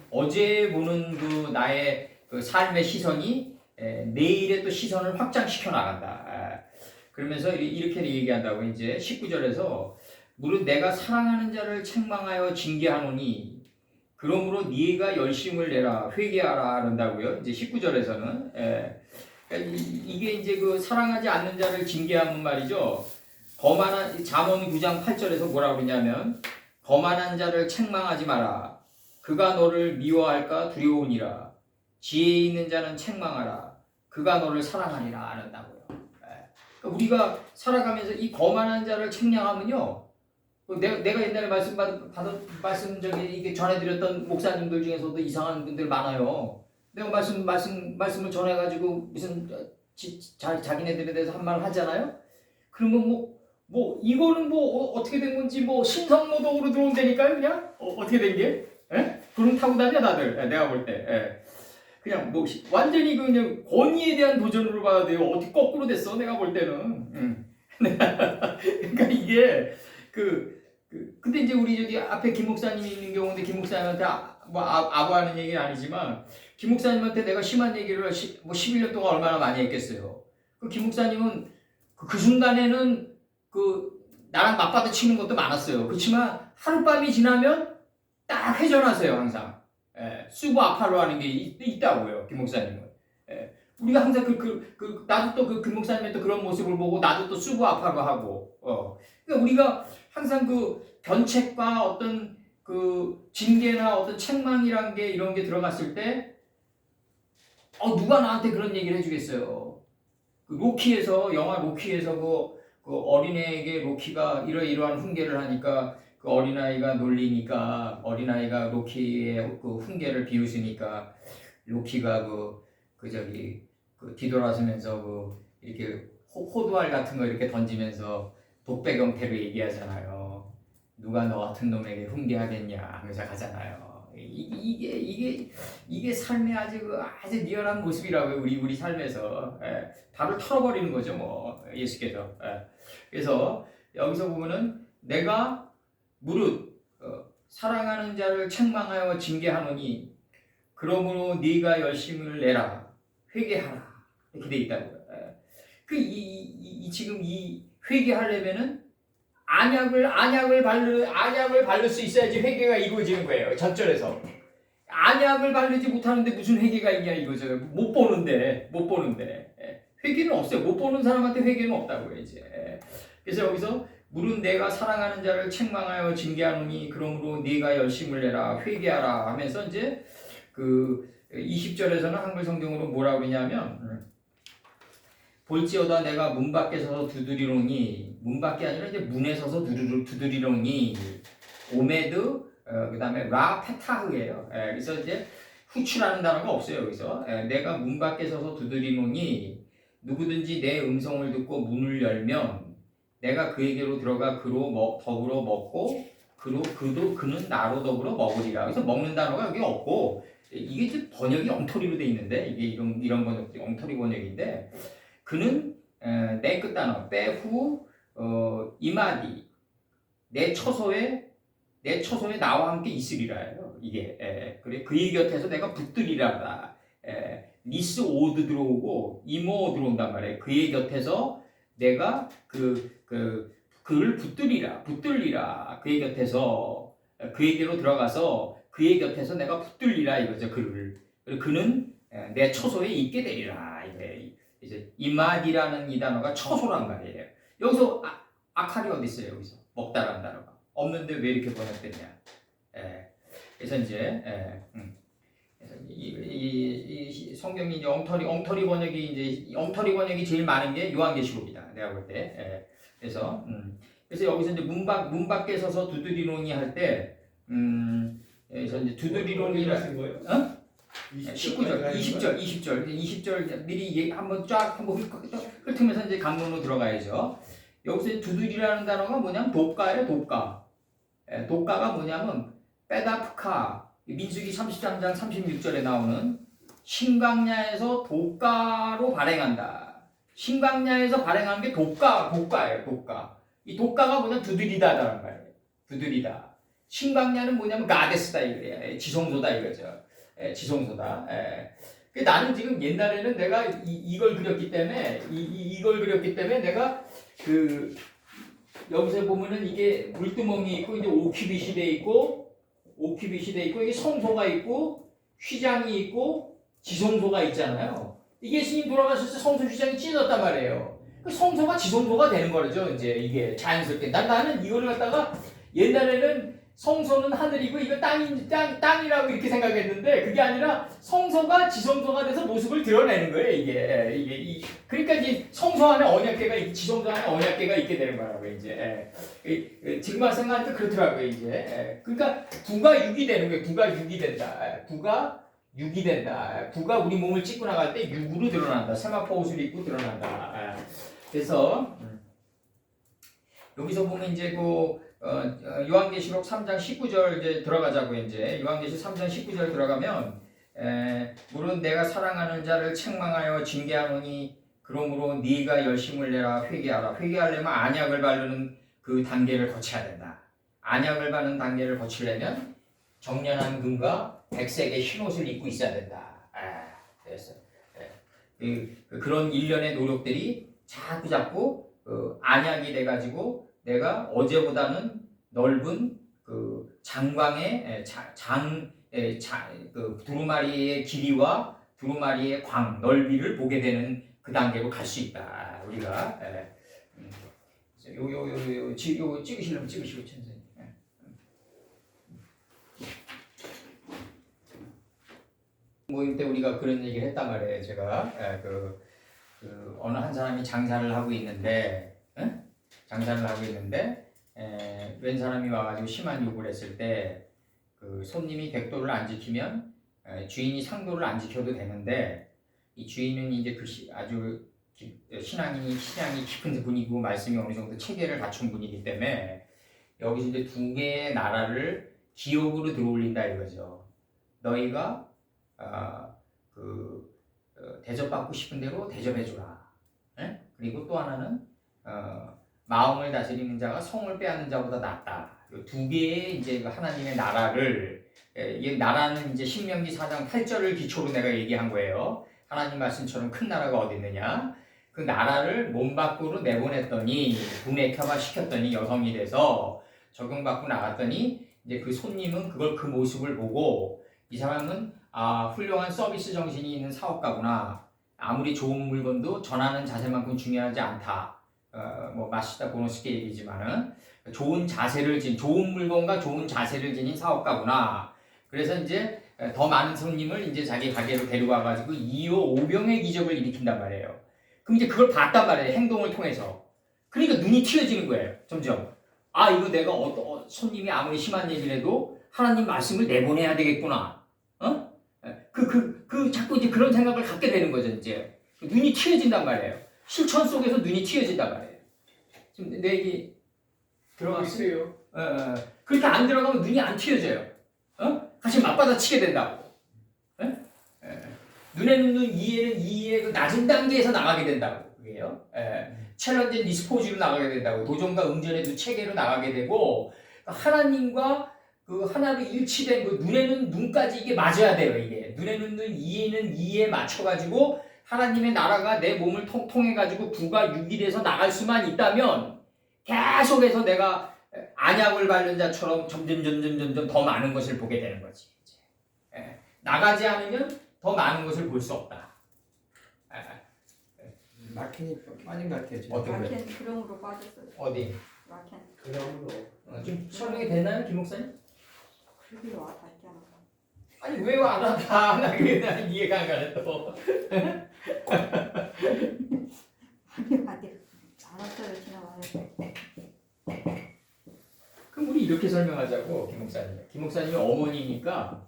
그 나의 그 삶의 시선이 내일의 또 시선을 확장시켜 나간다. 그러면서 이렇게 얘기한다고 이제 19절에서 무릇 내가 사랑하는 자를 책망하여 징계하노니 그러므로 네가 열심을 내라 회개하라 그런다고요. 이제 19절에서는 이게 이제 그 사랑하지 않는 자를 징계하는 말이죠. 거만한 잠언 9장 8절에서 뭐라고 그러냐면 거만한 자를 책망하지 마라. 그가 너를 미워할까 두려우니라. 지혜 있는 자는 책망하라. 그가 너를 사랑하리라 한다고요. 그러니까 우리가 살아가면서 이 거만한 자를 책량하면요. 내가 옛날에 말씀 이게 전해드렸던 목사님들 중에서도 이상한 분들 많아요. 내가 말씀을 전해가지고 무슨 자기네들에 대해서 한 말 하잖아요. 그러면 이거는 어떻게 된 건지 신성모독으로 들어온다니까요, 그냥 어떻게 된 게? 그럼 타고 다녀 다들. 내가 볼 때. 그냥 완전히 그냥 권위에 대한 도전으로 봐야 돼요. 어떻게 거꾸로 됐어? 내가 볼 때는. 그러니까 이게 근데 이제 우리 저기 앞에 김 목사님이 있는 경우인데 김 목사님한테 아부하는 얘기는 아니지만 김 목사님한테 내가 심한 얘기를 11년 동안 얼마나 많이 했겠어요. 김 목사님은 그 순간에는 나랑 맞받아치는 것도 많았어요. 그렇지만 하룻밤이 지나면 딱 회전하세요, 항상. 수고 아파로 하는 게 있다고요, 김 목사님은. 우리가 항상 나도 또 김 목사님의 또 그런 모습을 보고 나도 또 수고 아파로 하고, 그러니까 우리가 항상 견책과 어떤 징계나 어떤 책망이란 게 이런 게 들어갔을 때, 누가 나한테 그런 얘기를 해주겠어요. 영화 로키에서 그 어린애에게 로키가 이러이러한 훈계를 하니까 그 어린아이가 놀리니까 어린아이가 로키의 그 훈계를 비웃으니까 로키가 뒤돌아서면서 이렇게 호두알 같은 거 이렇게 던지면서 독백 형태로 얘기하잖아요. 누가 너 같은 놈에게 훈계하겠냐 하면서 가잖아요. 이게 삶의 아주 리얼한 모습이라고요. 우리 삶에서 발을 털어버리는 거죠, 예수께서. 그래서 여기서 보면은 내가 무릇 사랑하는 자를 책망하여 징계하노니 그러므로 네가 열심을 내라 회개하라 이렇게 돼 있다고요. 지금 이 회개하려면은 안약을 바를 수 있어야지 회개가 이루어지는 거예요. 전절에서 안약을 바르지 못하는데 무슨 회개가 있냐 이거죠. 못 보는데 회개는 없어요. 못 보는 사람한테 회개는 없다고요. 이제 그래서 여기서 무릇 내가 사랑하는 자를 책망하여 징계하노니 그러므로 네가 열심을 내라 회개하라 하면서 이제 20절에서는 한글 성경으로 뭐라고 그러냐면 볼지어다 내가 문 밖에 서서 두드리노니 문 밖이 아니라 이제 문에 서서 두드리노니 오메드 그 다음에 라페타흐예요. 그래서 이제 후추라는 단어가 없어요. 여기서 내가 문 밖에 서서 두드리노니 누구든지 내 음성을 듣고 문을 열면 내가 그에게로 들어가 그로 더불어 먹고 그는 나로 더불어 먹으리라. 그래서 먹는 단어가 여기 없고 이게 이제 번역이 엉터리로 돼 있는데 이게 이런 번역들이 엉터리 번역인데 그는 내 끝단어 빼후 이마디 내 처소에 나와 함께 있으리라요. 이게 그래 그의 곁에서 내가 붙들리라. 리스 오드 들어오고 이모 들어온단 말이에요. 그의 곁에서 내가 그를 붙들리라. 그의 곁에서 그에게로 들어가서 그의 곁에서 내가 붙들리라 이거죠. 그는 내 처소에 있게 되리라. 이제 이마디라는 이 단어가 처소란 말이에요. 여기서 아칼이 어디 있어요? 여기서 먹다라는 단어가 없는데 왜 이렇게 번역됐냐? 그래서 이제 그래서 이 성경이 이제 엉터리 번역이 제일 많은 게 요한계시록이다. 내가 볼 때. 그래서 여기서 이제 문 밖에 서서 두드리노니 할 때 그래서 이제 두드리노니라는 거예요? 19절, 20절 미리 한번 쫙 한번 훑으면서 이제 강론으로 들어가야죠. 여기서 두들이라는 단어가 뭐냐면 독가예요, 독가. 독가가 뭐냐면 빼다프카, 민수기 33장 36절에 나오는 신광야에서 독가로 발행한다. 신광야에서 발행한 게 독가예요, 독가. 이 독가가 뭐냐면 두들이다라는 말이에요. 두들이다. 신광야는 뭐냐면 가데스다 이거예요. 지성소다 이거죠. 지성소다. 나는 지금 옛날에는 내가 이걸 그렸기 때문에 이걸 그렸기 때문에 내가 그 여기서 보면은 이게 물두멍이 있고 이제 오큐빗이 돼 있고 이게 성소가 있고 휘장이 있고 지성소가 있잖아요. 이게 예수님 돌아가셨을 때 성소 휘장이 찢어졌단 말이에요. 그 성소가 지성소가 되는 거죠. 이제 이게 자연스럽게 나는 이거를 갖다가 옛날에는 성소는 하늘이고 이거 땅이라고 이렇게 생각했는데 그게 아니라 성소가 지성소가 돼서 모습을 드러내는 거예요. 이게 그러니까 이제 성소 안에 언약궤가 지성소 안에 언약궤가 있게 되는 거라고 이제 지금 생각하니까 그렇더라고요. 이제 그러니까 부가 6이 되는 거예요. 부가 6이 된다. 부가 6이 된다. 부가 우리 몸을 찢고 나갈 때 6으로 드러난다. 세마포 옷을 입고 드러난다. 그래서 여기서 보면 이제 요한계시록 3장 19절 이제 들어가자고요. 이제 요한계시록 3장 19절 들어가면 물은 내가 사랑하는 자를 책망하여 징계하노니 그러므로 네가 열심을 내라 회개하라. 회개하려면 안약을 바르는 그 단계를 거쳐야 된다. 안약을 바르는 단계를 거치려면 정련한 금과 백색의 흰옷을 입고 있어야 된다. 그래서 그런 일련의 노력들이 자꾸 안약이 돼가지고 내가 어제보다는 넓은 그 장광의 그 두루마리의 길이와 두루마리의 넓이를 보게 되는 그 단계로 갈 수 있다. 우리가 요 찍으시려면 찍으시고 천천히. 모임 때 우리가 그런 얘기를 했단 말이에요. 제가 어느 한 사람이 장사를 하고 있는데 웬 사람이 와가지고 심한 요구를 했을 때 그 손님이 객도를 안 지키면 주인이 상도를 안 지켜도 되는데 이 주인은 이제 아주 신앙이 깊은 분이고 말씀이 어느 정도 체계를 갖춘 분이기 때문에 여기서 이제 두 개의 나라를 기업으로 들어올린다 이거죠. 너희가 대접받고 싶은 대로 대접해주라. 그리고 또 하나는 마음을 다스리는 자가 성을 빼앗는 자보다 낫다. 두 개의 이제 하나님의 나라를 이 나라는 이제 신명기 4장 8절을 기초로 내가 얘기한 거예요. 하나님 말씀처럼 큰 나라가 어디 있느냐? 그 나라를 몸 밖으로 내보냈더니 분해켜마 시켰더니 여성이 돼서 적용받고 나갔더니 이제 그 손님은 그 모습을 보고 이 사람은 훌륭한 서비스 정신이 있는 사업가구나. 아무리 좋은 물건도 전하는 자세만큼 중요하지 않다. 마시다 보너스게 얘기지만은 좋은 물건과 좋은 자세를 지닌 사업가구나. 그래서 이제 더 많은 손님을 이제 자기 가게로 데려와가지고 2호 5병의 기적을 일으킨단 말이에요. 그럼 이제 그걸 봤단 말이에요. 행동을 통해서. 그러니까 눈이 튀어지는 거예요. 점점. 이거 내가 손님이 아무리 심한 얘기를 해도 하나님 말씀을 내보내야 되겠구나. 자꾸 이제 그런 생각을 갖게 되는 거죠, 이제. 눈이 튀어진단 말이에요. 실천 속에서 눈이 튀어진단 말이에요. 지금 내 얘기 들어갔어요? 그렇게 안 들어가면 눈이 안 튀어져요. 같이 맞받아치게 된다고. 눈에는 눈, 이에는 이의 그 낮은 단계에서 나가게 된다고. 그게요. 챌린지 니스포지로 나가게 된다고. 도전과 응전의 두 체계로 나가게 되고, 하나님과 그 하나로 일치된 그 눈에는 눈까지 이게 맞아야 돼요. 이게 눈에는 눈, 이에는 이에 맞춰가지고 하나님의 나라가 내 몸을 통해가지고 부가 6이 돼서 나갈 수만 있다면 계속해서 내가 안약을 바른 자처럼 점점 더 많은 것을 보게 되는 거지. 나가지 않으면 더 많은 것을 볼 수 없다. 마켓이 빠진 것 같아요. 어떤 마켓 그럼으로 빠졌어요. 어디? 마켓 그럼으로. 좀 설명이 됐나요, 김 목사님? 여기로 와 닿잖아. 아니 왜 안 한다? 나 이해가 안 가네 또. 아직 안 왔어요. 지나와요. 그럼 우리 이렇게 설명하자고 김 목사님. 김 목사님이 어머니니까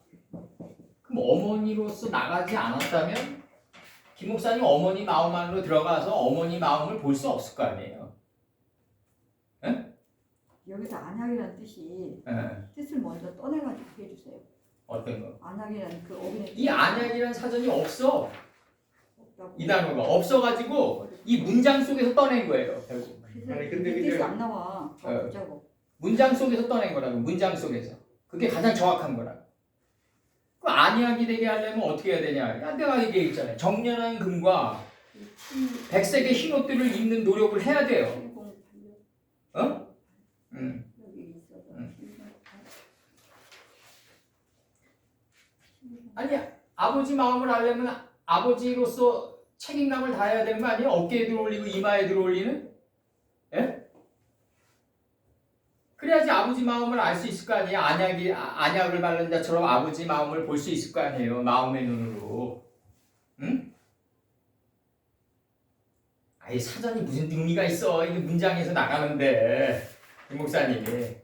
그럼 어머니로서 나가지 않았다면 김 목사님 어머니 마음 안으로 들어가서 어머니 마음을 볼 수 없을 거 아니에요. 여기서 안약이라는 뜻이 예. 뜻을 먼저 떠내가지고 해주세요. 어떤 거? 안약이라는 그 어린애 이 안약이라는 사전이 없어. 없다고. 이 단어가 없어가지고 이 문장 속에서 떠낸 거예요. 결국 그래서 아니, 근데 이 그게- 뜻이 안 나와. 어. 없자고. 문장 속에서 떠낸 거라고. 문장 속에서 그게 가장 정확한 거라고. 그 안약이 되게 하려면 어떻게 해야 되냐? 야, 내가 얘기했잖아요. 정연한 금과 백색의 흰 옷들을 입는 노력을 해야 돼요. 708. 어? 여기 있어서. 아니 아버지 마음을 알려면 아버지로서 책임감을 다해야 되는 거 아니에요? 어깨에 들어올리고 이마에 들어올리는? 예? 그래야지 아버지 마음을 알 수 있을 거 아니에요? 안약을 바른 자처럼 아버지 마음을 볼 수 있을 거 아니에요? 마음의 눈으로. 응? 아이 사전이 무슨 의미가 있어? 이게 문장에서 나가는데 이 목사님이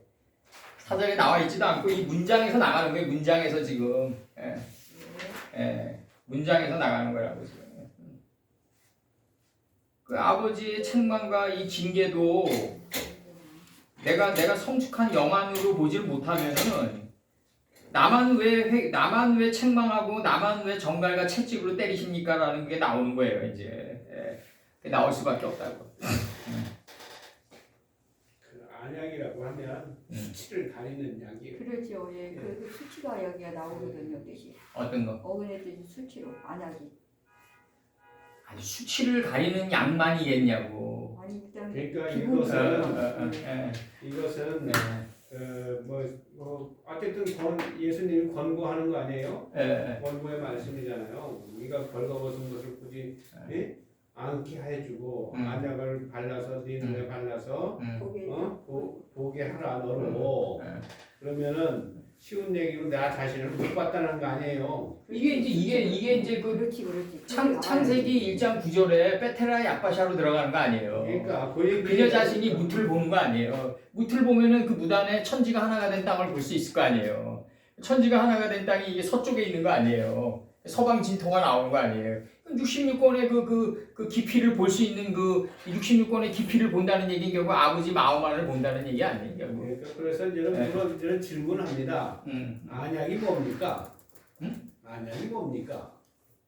사전에 나와 있지도 않고 이 문장에서 나가는 거예요. 문장에서 지금. 예. 예, 문장에서 나가는 거라고 지금. 그 아버지의 책망과 이 징계도 내가 성숙한 영안으로 보질 못하면은 나만 왜 책망하고 나만 왜 정갈과 채찍으로 때리십니까라는 게 나오는 거예요 이제. 예, 그게 나올 수밖에 없다고. 그 안약이라고 하면 수치를 가리는 약이에요. 그렇죠. 예. 그 수치가 여기가 나오거든요. 뜻이. 어떤 거? 어근의 뜻이 수치로 안약이. 아니 수치를 가리는 양만이겠냐고. 아니 일단 그러니까 기본 이것은 예, 이것은 예, 뭐 어쨌든 예수님이 권고하는 거 아니에요? 예, 권고의 말씀이잖아요. 우리가 벌거벗은 것을 굳이 예? 안게 해주고 안약을 발라서 네 눈에 발라서 거기에 보게 하라 너로. 그러면은 쉬운 얘기로 나 자신을 못 봤다는 거 아니에요. 이게 이제 그 그렇지. 창세기 1장 9절에 베테라 약바샤로 들어가는 거 아니에요. 그러니까 그 그녀 자신이 무틀 보는 거 아니에요. 무틀 보면은 그 무단에 천지가 하나가 된 땅을 볼 수 있을 거 아니에요. 천지가 하나가 된 땅이 이게 서쪽에 있는 거 아니에요. 서방 진토가 나오는 거 아니에요. 66권의 그 깊이를 볼 수 있는 그 66권의 깊이를 본다는 얘기는 결국 아버지 마음 안을 본다는 얘기 아니에요. 결국. 그러니까 그래서 이런 질문합니다. 안약이 뭡니까? 안약이 뭡니까?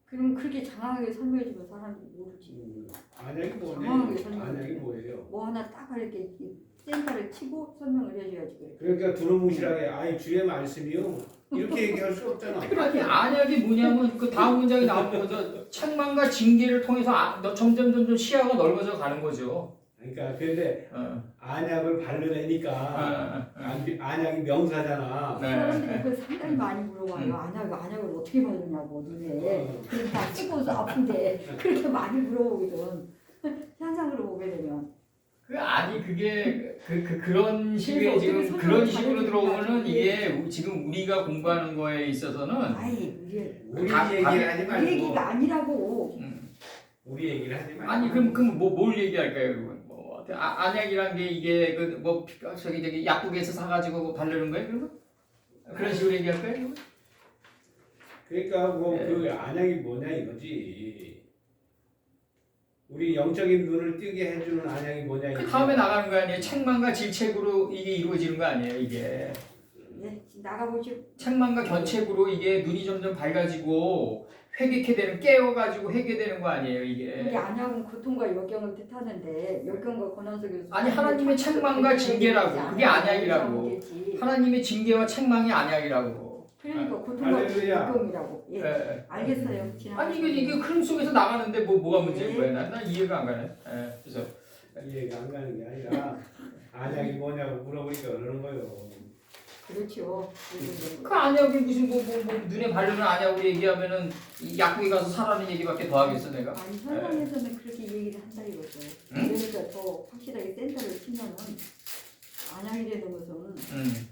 그럼 그렇게 장황하게 설명해주면 사람이 모르지. 안약이 정확하게 뭐냐? 설명해. 안약이 뭐예요? 뭐 하나 딱 이렇게 센터를 치고 설명을 해줘야지 그래. 그러니까 두루뭉실하게 아이 주의 말씀이요 이렇게 얘기할 수 없잖아. 아니 안약이 뭐냐면 그 다음 문장이 나오는 거죠. 책망과 징계를 통해서 너 점점 시야가 넓어져 가는 거죠. 그러니까 근데 안약을 바르려니까 안약이 명사잖아. 사람들이 그걸 상당히 많이 물어봐요. 안약을 어떻게 바르냐고 눈에. 그렇게 다 찍어서 아픈데 그렇게 많이 물어보거든. 현상으로 보게 되면. 그게 그런 식의 그래서 지금 어떻게 그런 설명을 식으로 들어오면은 잘해주는지 이게 지금 우리가 공부하는 거에 있어서는 아이 우리 다- 얘기를 하지 우리 말고 얘기가 아니라고. 우리 얘기를 하지 말고. 아니 그럼 뭘 얘기할까요? 그러면 뭐 안약이란 게 이게 그 뭐 저기 약국에서 사가지고 뭐 바르는 거예요? 그러면 그런 식으로 얘기할까요? 그러면? 그러니까 뭐 그 안약이 뭐냐 이거지. 우리 영적인 눈을 뜨게 해주는 안약이 뭐냐 그 이거지. 다음에 나가는 거 아니에요? 책망과 질책으로 이게 이루어지는 거 아니에요? 이게 네, 나가보죠. 책망과 견책으로 이게 눈이 점점 밝아지고 회개케 되는 깨어가지고 회개되는 거 아니에요? 우리 이게 안약은 고통과 역경을 뜻하는데 역경과 고난 속에서 아니, 하나님의 책망과 징계라고. 그게 안약이라고. 하나님의 징계와 책망이 안약이라고. 그러니까 고통과 할렐루야. 역경이라고. 예. 예. 알겠어요. 아니 이게 흐름 속에서 나가는데 뭐가 문제인 거야? 난 이해가 안 가네. 예. 그래서 이해가 안 가는 게 아니라 안약이 뭐냐고 물어보니까 그러는 거예요. 그렇죠. 그 안약이 무슨 뭐 눈에 바르는 안약으로 얘기하면은 이 약국에 가서 사라는 얘기밖에 더 하겠어 내가. 아니 현장에서는 그렇게 얘기를 한다 이거죠. 그러니까 더 확실하게 센터를 치면은 안약이라는 것은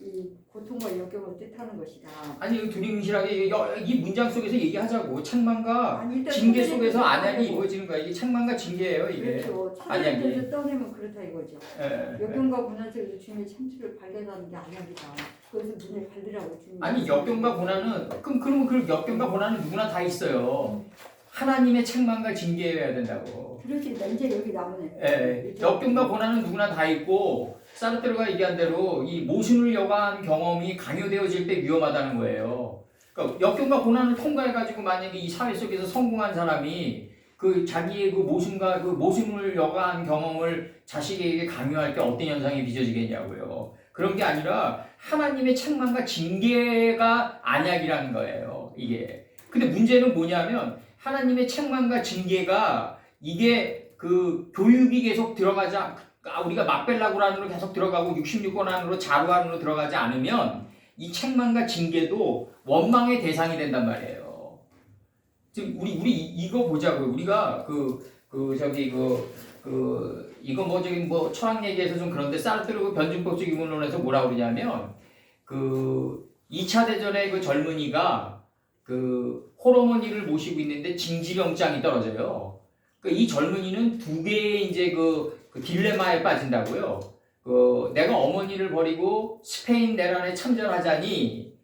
이 고통과 역경을 뜻하는 그렇다는 것이다. 아니 두리뭉실하게 이 문장 속에서 얘기하자고. 책망과 아니, 일단 징계 찾아내는 속에서 데서 안약이 떠내고. 이루어지는 거야. 이게 책망과 징계예요. 이게. 그렇죠. 안약이. 찾아내는 데서 떠내면 그렇다 이거죠. 예. 역경과 고난 속에서 주님의 참수를 발견하는 게 안약이다. 거기서 눈을 발리라고 주님. 아니 역경과 고난은 그러면 그 역경과 고난은 누구나 다 있어요. 하나님의 책망과 징계여야 된다고. 그렇습니다. 이제 여기 나오네. 예, 역경과 고난은 누구나 다 있고 사르트르가 얘기한 대로 이 모순을 여과한 경험이 강요되어질 때 위험하다는 거예요. 그러니까 역경과 고난을 통과해가지고 만약에 이 사회 속에서 성공한 사람이 그 자기의 그 모순과 그 모순을 여과한 경험을 자식에게 강요할 때 어떤 현상이 빚어지겠냐고요. 그런 게 아니라 하나님의 책망과 징계가 안약이라는 거예요. 이게. 근데 문제는 뭐냐면 하나님의 책망과 징계가 이게 그 교육이 계속 들어가지 우리가 막벨라고 안으로 계속 들어가고 66권 안으로 자루 안으로 들어가지 않으면 이 책망과 징계도 원망의 대상이 된단 말이에요. 지금 우리 이거 보자고요. 우리가 이거 뭐 철학 얘기에서 좀 그런데 사르트르 그 변증법적 이문론에서 뭐라 그러냐면 그 2차 대전에 그 젊은이가 그 홀어머니를 모시고 있는데 징지병장이 떨어져요. 그러니까 이 젊은이는 두 개의 이제 그 딜레마에 빠진다고요. 내가 어머니를 버리고 스페인 내란에 참전하자니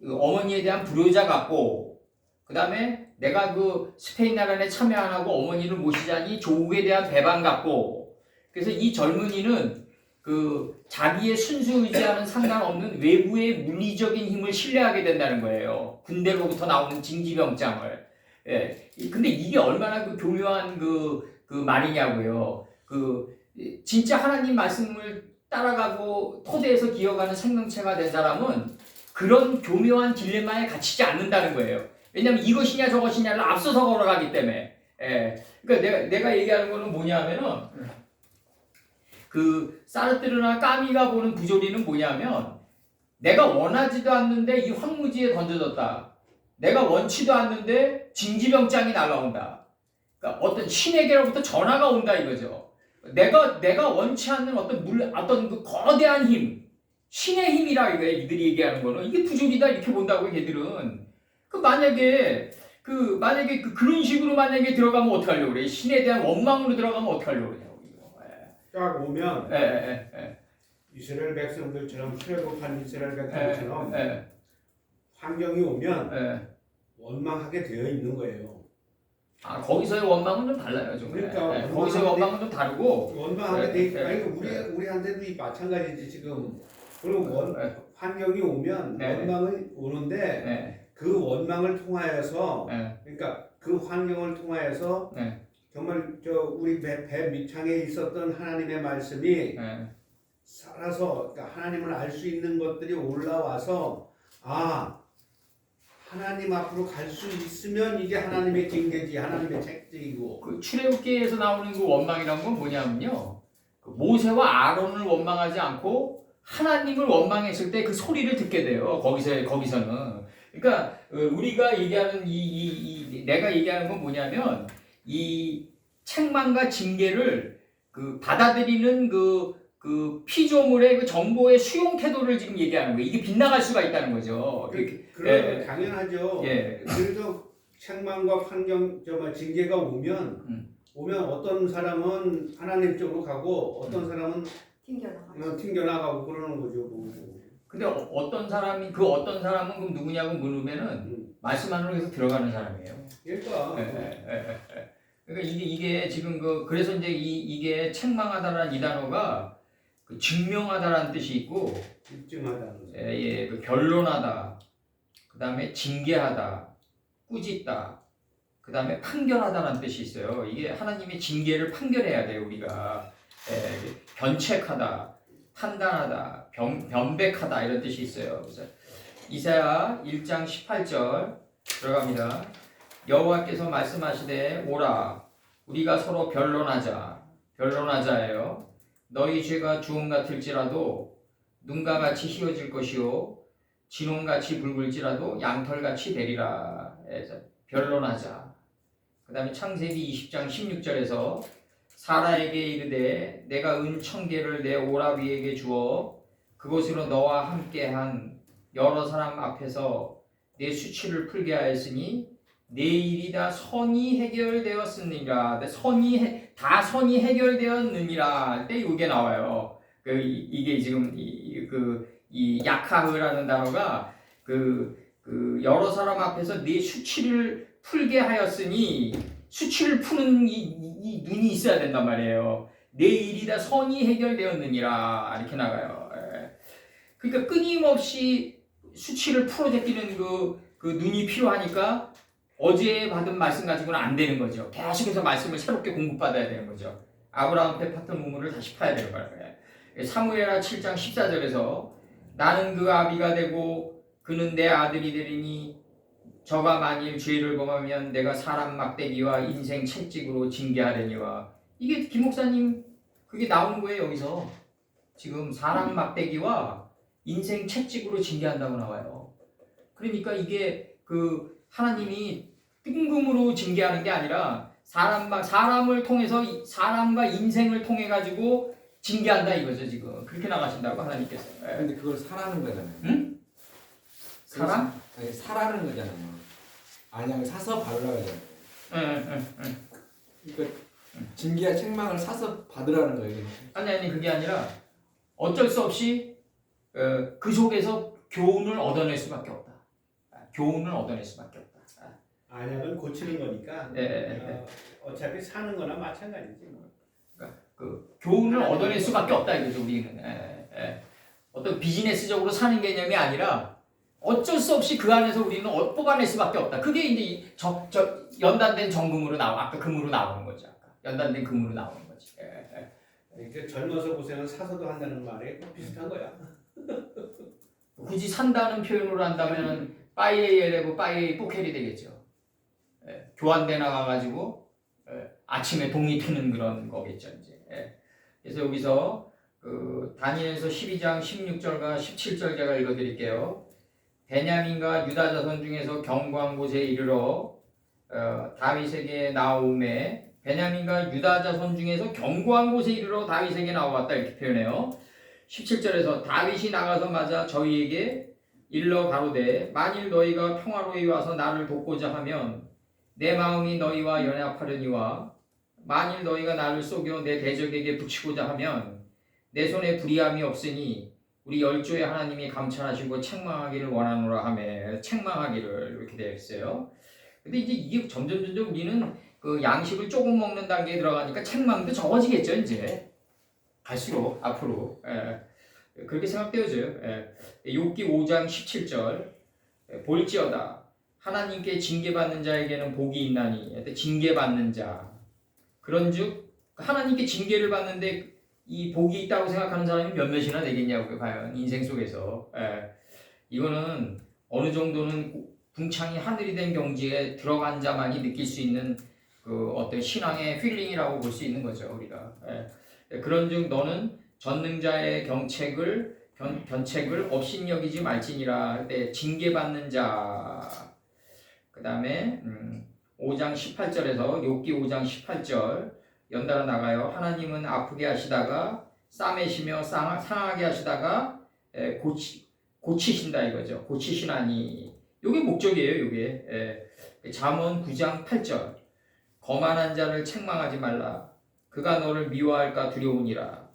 그 어머니에 대한 불효자 같고, 그 다음에 내가 그 스페인 내란에 참여 안 하고 어머니를 모시자니 조국에 대한 배반 같고, 그래서 이 젊은이는 그 자기의 순수 의지와는 상관없는 외부의 물리적인 힘을 신뢰하게 된다는 거예요. 군대로부터 나오는 징지병장을. 예. 근데 이게 얼마나 그 교묘한 그 말이냐고요. 진짜 하나님 말씀을 따라가고 토대에서 기어가는 생명체가 된 사람은 그런 교묘한 딜레마에 갇히지 않는다는 거예요. 왜냐하면 이것이냐 저것이냐를 앞서서 걸어가기 때문에. 예. 그러니까 내가 얘기하는 거는 뭐냐면은 그 사르트르나 까미가 보는 부조리는 뭐냐면 내가 원하지도 않는데 이 황무지에 던져졌다. 내가 원치도 않는데 징지병장이 날라온다. 그러니까 어떤 신에게로부터 전화가 온다 이거죠. 내가 원치 않는 어떤 그 거대한 힘, 신의 힘이라 이거예요. 이들이 얘기하는 거는 이게 부조리다 이렇게 본다고 얘들은. 만약에 그런 식으로 만약에 들어가면 어떻게 하려고 그래? 신에 대한 원망으로 들어가면 어떻게 하려고 그러냐고. 딱 오면 예. 이스라엘 백성들처럼 출애굽한 이스라엘 백성처럼 예. 환경이 오면 예. 원망하게 되어 있는 거예요. 아 거기서의 원망은 좀 달라요 좀. 그러니까 거기서의 원망은 좀 다르고. 원망하게 돼 있고 아니 우리한테도 마찬가지지 지금. 그리고 환경이 오면 원망은 오는데 그 원망을 통하여서 그러니까 그 환경을 통하여서 정말 우리 배 밑창에 있었던 하나님의 말씀이 살아서 그러니까 하나님을 알 수 있는 것들이 올라와서 하나님 앞으로 갈 수 있으면 이게 하나님의 징계지 하나님의 책지이고 그 출애굽기에서 나오는 그 원망이란 건 뭐냐면요. 모세와 아론을 원망하지 않고 하나님을 원망했을 때 그 소리를 듣게 돼요. 거기서는. 그러니까 우리가 얘기하는 내가 얘기하는 건 뭐냐면 이 책망과 징계를 받아들이는 피조물의 그 정보의 수용 태도를 지금 얘기하는 거예요. 이게 빗나갈 수가 있다는 거죠. 그런 당연하죠. 그래서 책망과 징계가 오면 어떤 사람은 하나님 쪽으로 가고 어떤 사람은 튕겨나가고 그러는 거죠. 근데 어떤 사람은 그럼 누구냐고 물으면은 말씀 안으로 계속 들어가는 사람이에요. 그러니까. 그러니까 이게 지금 그래서 이제 이게 책망하다라는 이 단어가 증명하다라는 뜻이 있고, 입증하다. 변론하다, 그 다음에 징계하다, 꾸짖다, 그 다음에 판결하다라는 뜻이 있어요. 이게 하나님의 징계를 판결해야 돼요 우리가. 변책하다, 판단하다, 변백하다 이런 뜻이 있어요. 그래서 이사야 1장 18절 들어갑니다. 여호와께서 말씀하시되 오라 우리가 서로 변론하자예요. 너희 죄가 주홍 같을지라도 눈과 같이 희어질 것이요 진홍같이 붉을지라도 양털같이 되리라. 해서 변론하자. 그 다음에 창세기 20장 16절에서 사라에게 이르되 내가 은 1000개를 내 오라비에게 주어 그것으로 너와 함께한 여러 사람 앞에서 내 수치를 풀게 하였으니 내 일이 다 선이 해결되었느니라. 다 선이 해결되었느니라 할 때 이게 나와요. 이게 지금 이 야카흐라는 단어가 그 여러 사람 앞에서 내 수치를 풀게 하였으니 수치를 푸는 이 눈이 있어야 된단 말이에요. 내 일이 다 선이 해결되었느니라 이렇게 나가요. 그러니까 끊임없이 수치를 풀어제끼는 그 눈이 필요하니까 어제 받은 말씀 가지고는 안 되는 거죠. 계속해서 말씀을 새롭게 공부받아야 되는 거죠. 아브라함 때 팠던 우물을 다시 파야 되는 거예요. 사무엘하 7장 14절에서 나는 그 아비가 되고 그는 내 아들이 되리니 저가 만일 죄를 범하면 내가 사람 막대기와 인생 채찍으로 징계하려니와. 이게 김 목사님 그게 나오는 거예요. 여기서 지금 사람 막대기와 인생 채찍으로 징계한다고 나와요. 그러니까 이게 하나님이 뜬금으로 징계하는 게 아니라 사람을 통해서 사람과 인생을 통해 가지고 징계한다 이거죠. 지금 그렇게 나가신다고 하나님께서. 근데 그걸 사라는 거잖아요. 응? 사람? 아니, 사라는 거잖아요. 안약을 사서 바르라고 하잖아요. 응. 그러니까 징계와 책망을 사서 받으라는 거예요. 아니 그게 아니라 어쩔 수 없이 그 속에서 교훈을 얻어낼 수밖에 없다. 교훈을 얻어낼 수밖에 없다. 안약은 고치는 거니까 어차피 사는 거나 마찬가지지. 그러니까 교훈을 얻어낼 수밖에 없다 이거죠. 우리는 어떤 비즈니스적으로 사는 개념이 아니라 어쩔 수 없이 그 안에서 우리는 뽑아낼 수밖에 없다. 그게 이제 연단된 정금으로 나와. 아까 금으로 나오는 거죠. 연단된 금으로 나오는 거지. 이렇게 젊어서 고생은 사서도 한다는 말에 비슷한 거야. 굳이 산다는 표현으로 한다면 빠이에레고 빠이에 포켈이 되겠죠. 교환대 나가가지고 아침에 동이 트는 그런 거겠죠. 이제. 그래서 여기서 다니엘서 12장 16절과 17절 제가 읽어드릴게요. 베냐민과 유다 자손 중에서 견고한 곳에 이르러 다윗에게 나오매. 베냐민과 유다 자손 중에서 견고한 곳에 이르러 다윗에게 나왔다 이렇게 표현해요. 17절에서 다윗이 나가서 맞아 저희에게 일러 가로되 만일 너희가 평화로이 와서 나를 돕고자 하면 내 마음이 너희와 연합하려니와 만일 너희가 나를 속여 내 대적에게 붙이고자 하면 내 손에 불의함이 없으니 우리 열조의 하나님이 감찰하시고 책망하기를 원하노라 하며 책망하기를 이렇게 되어 있어요. 근데 이제 이게 점점 우리는 그 양식을 조금 먹는 단계에 들어가니까 책망도 적어지겠죠. 이제 갈수록 앞으로 그렇게 생각되어져요. 욥기 5장 17절 볼지어다 하나님께 징계받는 자에게는 복이 있나니. 징계받는 자 그런즉 하나님께 징계를 받는데 이 복이 있다고 생각하는 사람이 몇몇이나 되겠냐고요. 과연 인생 속에서. 이거는 어느 정도는 궁창이 하늘이 된 경지에 들어간 자만이 느낄 수 있는 그 어떤 신앙의 필링이라고 볼 수 있는 거죠. 우리가. 그런즉 너는 전능자의 견책을 업신여기지 말지니라 할 때 징계받는 자. 그 다음에 5장 18절에서 욥기 5장 18절 연달아 나가요. 하나님은 아프게 하시다가 싸매시며 상하게 하시다가 고치신다 이거죠. 고치시나니. 요게 목적이에요. 요게. 잠언 9장 8절 거만한 자를 책망하지 말라. 그가 너를 미워할까 두려우니라.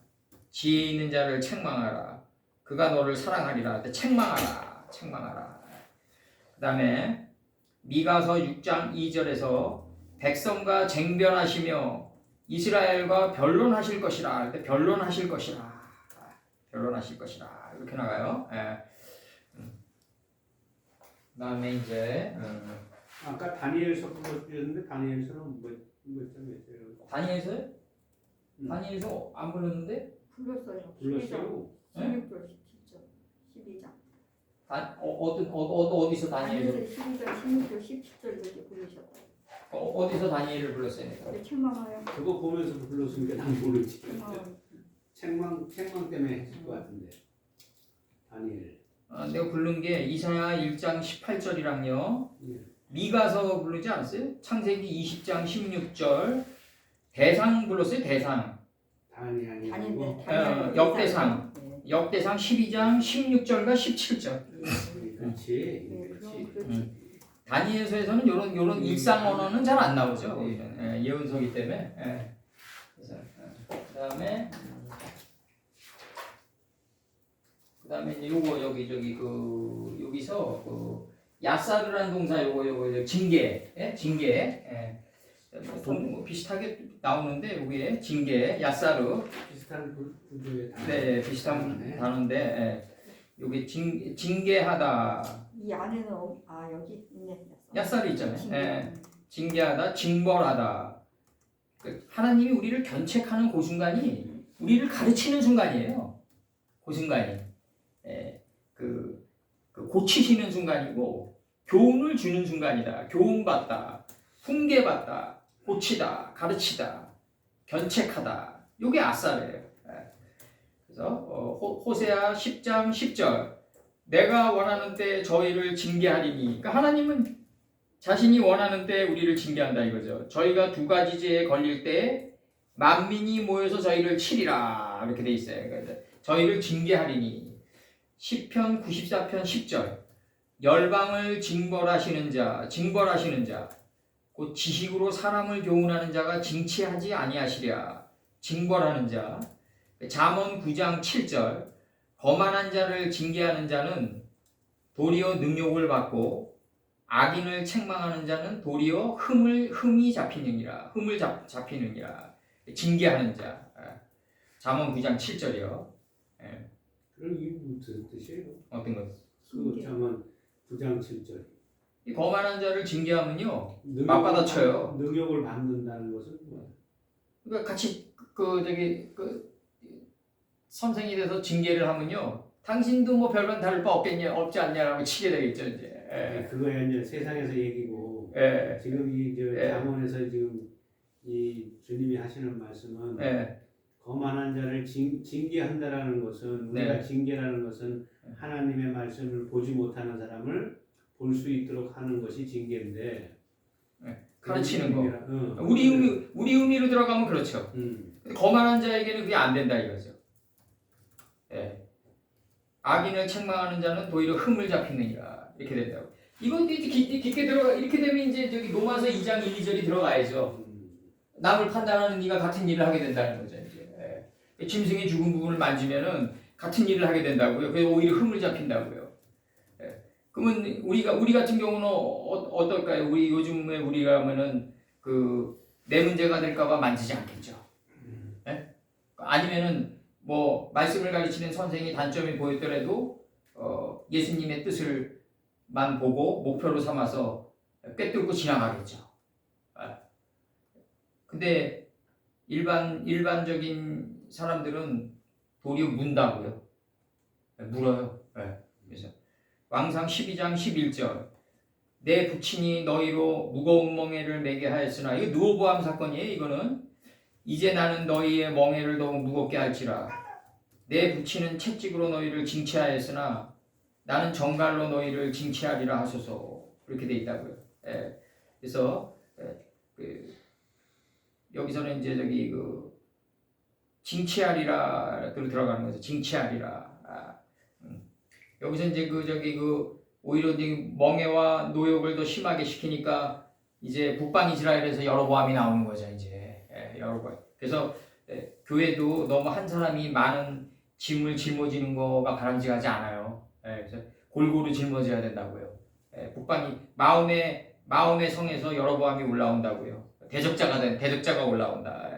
지혜 있는 자를 책망하라. 그가 너를 사랑하리라. 책망하라. 그 다음에 미가서 6장 2절에서 백성과 쟁변하시며 이스라엘과 변론하실 것이라. 변론하실 것이라. 이렇게 나가요. 그 다음에 이제 아까 다니엘서 불렀는데 다니엘서는 뭐였죠? 다니엘서요? 다니엘서 안 불렀는데? 불렀어요. 불렀어요. 16절, 17절, 12장. 어디서 다니엘을? 다니엘서 12절, 16절, 17절 이렇게 부르셨다. 어디서 다니엘을 불렀어요? 왜 책망하여? 그거 보면서 불렀으니까 난 모르지. 책망. 책망 때문에 했을 것 같은데. 다니엘. 내가 부른 게 이사야 1장 18절이랑요. 미가서 부르지 않았어요? 창세기 20장 16절. 대상 불렀어요. 대상. 다니엘. 역대상 12장 16절과 17절. 그렇지. 네, 그렇지. 그럼 그렇지. 다니엘서에서는 요런 일상 언어는 잘 안 나오죠. 거기는. 예언서기 때문에. 그래서 그다음에 이제 요거 저기 여기서 야사르라는 동사 요거 징계, 징계. 뭐 비슷하게 나오는데 여기에 징계, 야사르. 비슷한 구조의 단어. 네, 비슷한 단어인데 여기 징계하다. 이 안에는 여기 있네. 야살이 있잖아요. 징계하다, 징벌하다. 하나님이 우리를 견책하는 그 순간이 우리를 가르치는 순간이에요. 그 순간이 고치시는 순간이고 교훈을 주는 순간이다. 교훈받다, 훈계받다, 고치다, 가르치다, 견책하다. 이게 아살이에요. 그래서 호세아 10장 10절 내가 원하는 때 저희를 징계하리니. 그러니까 하나님은 자신이 원하는 때 우리를 징계한다 이거죠. 저희가 두 가지 죄에 걸릴 때 만민이 모여서 저희를 치리라 이렇게 돼 있어요. 그러니까 저희를 징계하리니. 시편 94편 10절 열방을 징벌하시는 자 곧 지식으로 사람을 교훈하는 자가 징치하지 아니하시랴. 징벌하는 자. 잠언 9장 7절 거만한 자를 징계하는 자는 도리어 능욕을 받고 악인을 책망하는 자는 도리어 흠이 잡히느니라. 잡히느니라. 징계하는 자. 잠언 9장 7절이요. 그럼 이게 무슨 뜻이에요? 어떤 것? 그 잠언 9장 7절. 이 거만한 자를 징계하면요 능욕을 맞받아쳐요. 능욕을 받는다는 것은 그러니까 같이 선생이 돼서 징계를 하면요 당신도 뭐 별반 다를 바 없지 않냐라고 치게 되겠죠 이제. 그거야 이제 세상에서 얘기고 예. 지금 이 잠언에서 지금 이 주님이 하시는 말씀은 거만한 자를 징계한다라는 것은 우리가 징계라는 것은 하나님의 말씀을 보지 못하는 사람을 볼 수 있도록 하는 것이 징계인데 가르치는 거. 우리 의미로 들어가면 그렇죠. 거만한 자에게는 그게 안 된다 이거죠. 악인을 책망하는 자는 도리어 흠을 잡히느니라 이렇게 된다고. 이건 깊게 들어가 이렇게 되면 이제 저기 로마서 2장 1, 2절이 들어가야죠. 남을 판단하는 네가 같은 일을 하게 된다는 거죠 이제. 짐승의 죽은 부분을 만지면은 같은 일을 하게 된다고요. 그래서 오히려 흠을 잡힌다고요. 그러면 우리 같은 경우는 어떨까요? 요즘에 우리가 하면은 내 문제가 될까봐 만지지 않겠죠. 아니면은 뭐 말씀을 가르치는 선생이 단점이 보였더라도 예수님의 뜻을만 보고 목표로 삼아서 꿰뚫고 지나가겠죠. 근데 일반적인 사람들은 도리어 문다고요. 물어요. 그래서 왕상 12장 11절 내 부친이 너희로 무거운 멍에를 매게 하였으나 이거 느호보암 사건이에요. 이거는 이제 나는 너희의 멍에를 더욱 무겁게 할지라 내 부친은 채찍으로 너희를 징치하였으나 나는 정갈로 너희를 징치하리라 하소서 그렇게 돼 있다고요. 그래서 여기서는 이제 저기 징치하리라로 들어가는 거죠. 징치하리라. 여기서 이제 오히려 이제 멍에와 노역을 더 심하게 시키니까 이제 북방 이스라엘에서 여로보암이 나오는 거죠. 이제 여로보암. 그래서 교회도 너무 한 사람이 많은 짐을 짊어지는 거가 바람직하지 않아요. 그래서 골고루 짊어져야 된다고요. 북방이 마음의 성에서 여로보암이 올라온다고요. 대적자가 올라온다.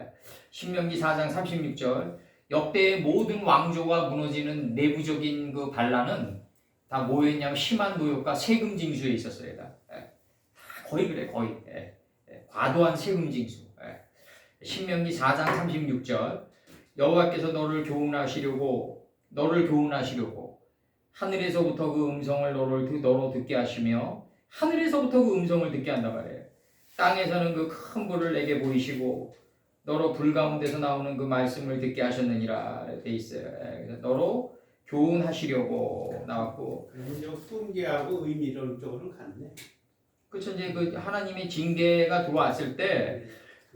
신명기 4장 36절 역대의 모든 왕조가 무너지는 내부적인 반란은 다 뭐였냐면 심한 노역과 세금 징수에 있었어요. 다 거의 그래 거의 과도한 세금 징수. 신명기 4장 36절 여호와께서 너를 교훈하시려고 하늘에서부터 그 음성을 너로 듣게 하시며 하늘에서부터 그 음성을 듣게 한단 말이에요. 땅에서는 그 큰 불을 내게 보이시고 너로 불 가운데서 나오는 그 말씀을 듣게 하셨느니라 돼 있어요. 그래서 너로 교훈하시려고 나왔고. 그러면 훈계하고 의미 이런 쪽으로 갔네. 그렇죠. 이제 하나님의 징계가 들어왔을 때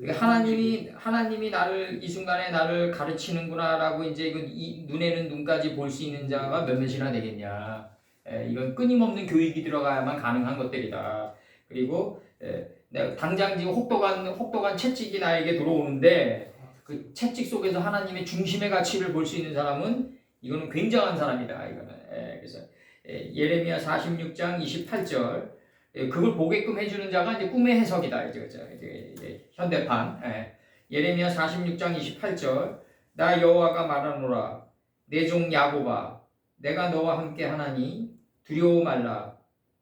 하나님이 나를 이 순간에 나를 가르치는구나라고 이제 눈에는 눈까지 볼 수 있는 자가 몇몇이나 되겠냐. 이건 끊임없는 교육이 들어가야만 가능한 것들이다. 그리고 내가 당장 지금 혹독한 채찍이 나에게 들어오는데 그 채찍 속에서 하나님의 중심의 가치를 볼 수 있는 사람은 이거는 굉장한 사람이다. 이거는 그래서 예레미야 46장 28절 그걸 보게끔 해주는 자가 이제 꿈의 해석이다. 이제 현대판 예레미야 46장 28절 나 여호와가 말하노라 내 종 야곱아 내가 너와 함께 하나니 두려워 말라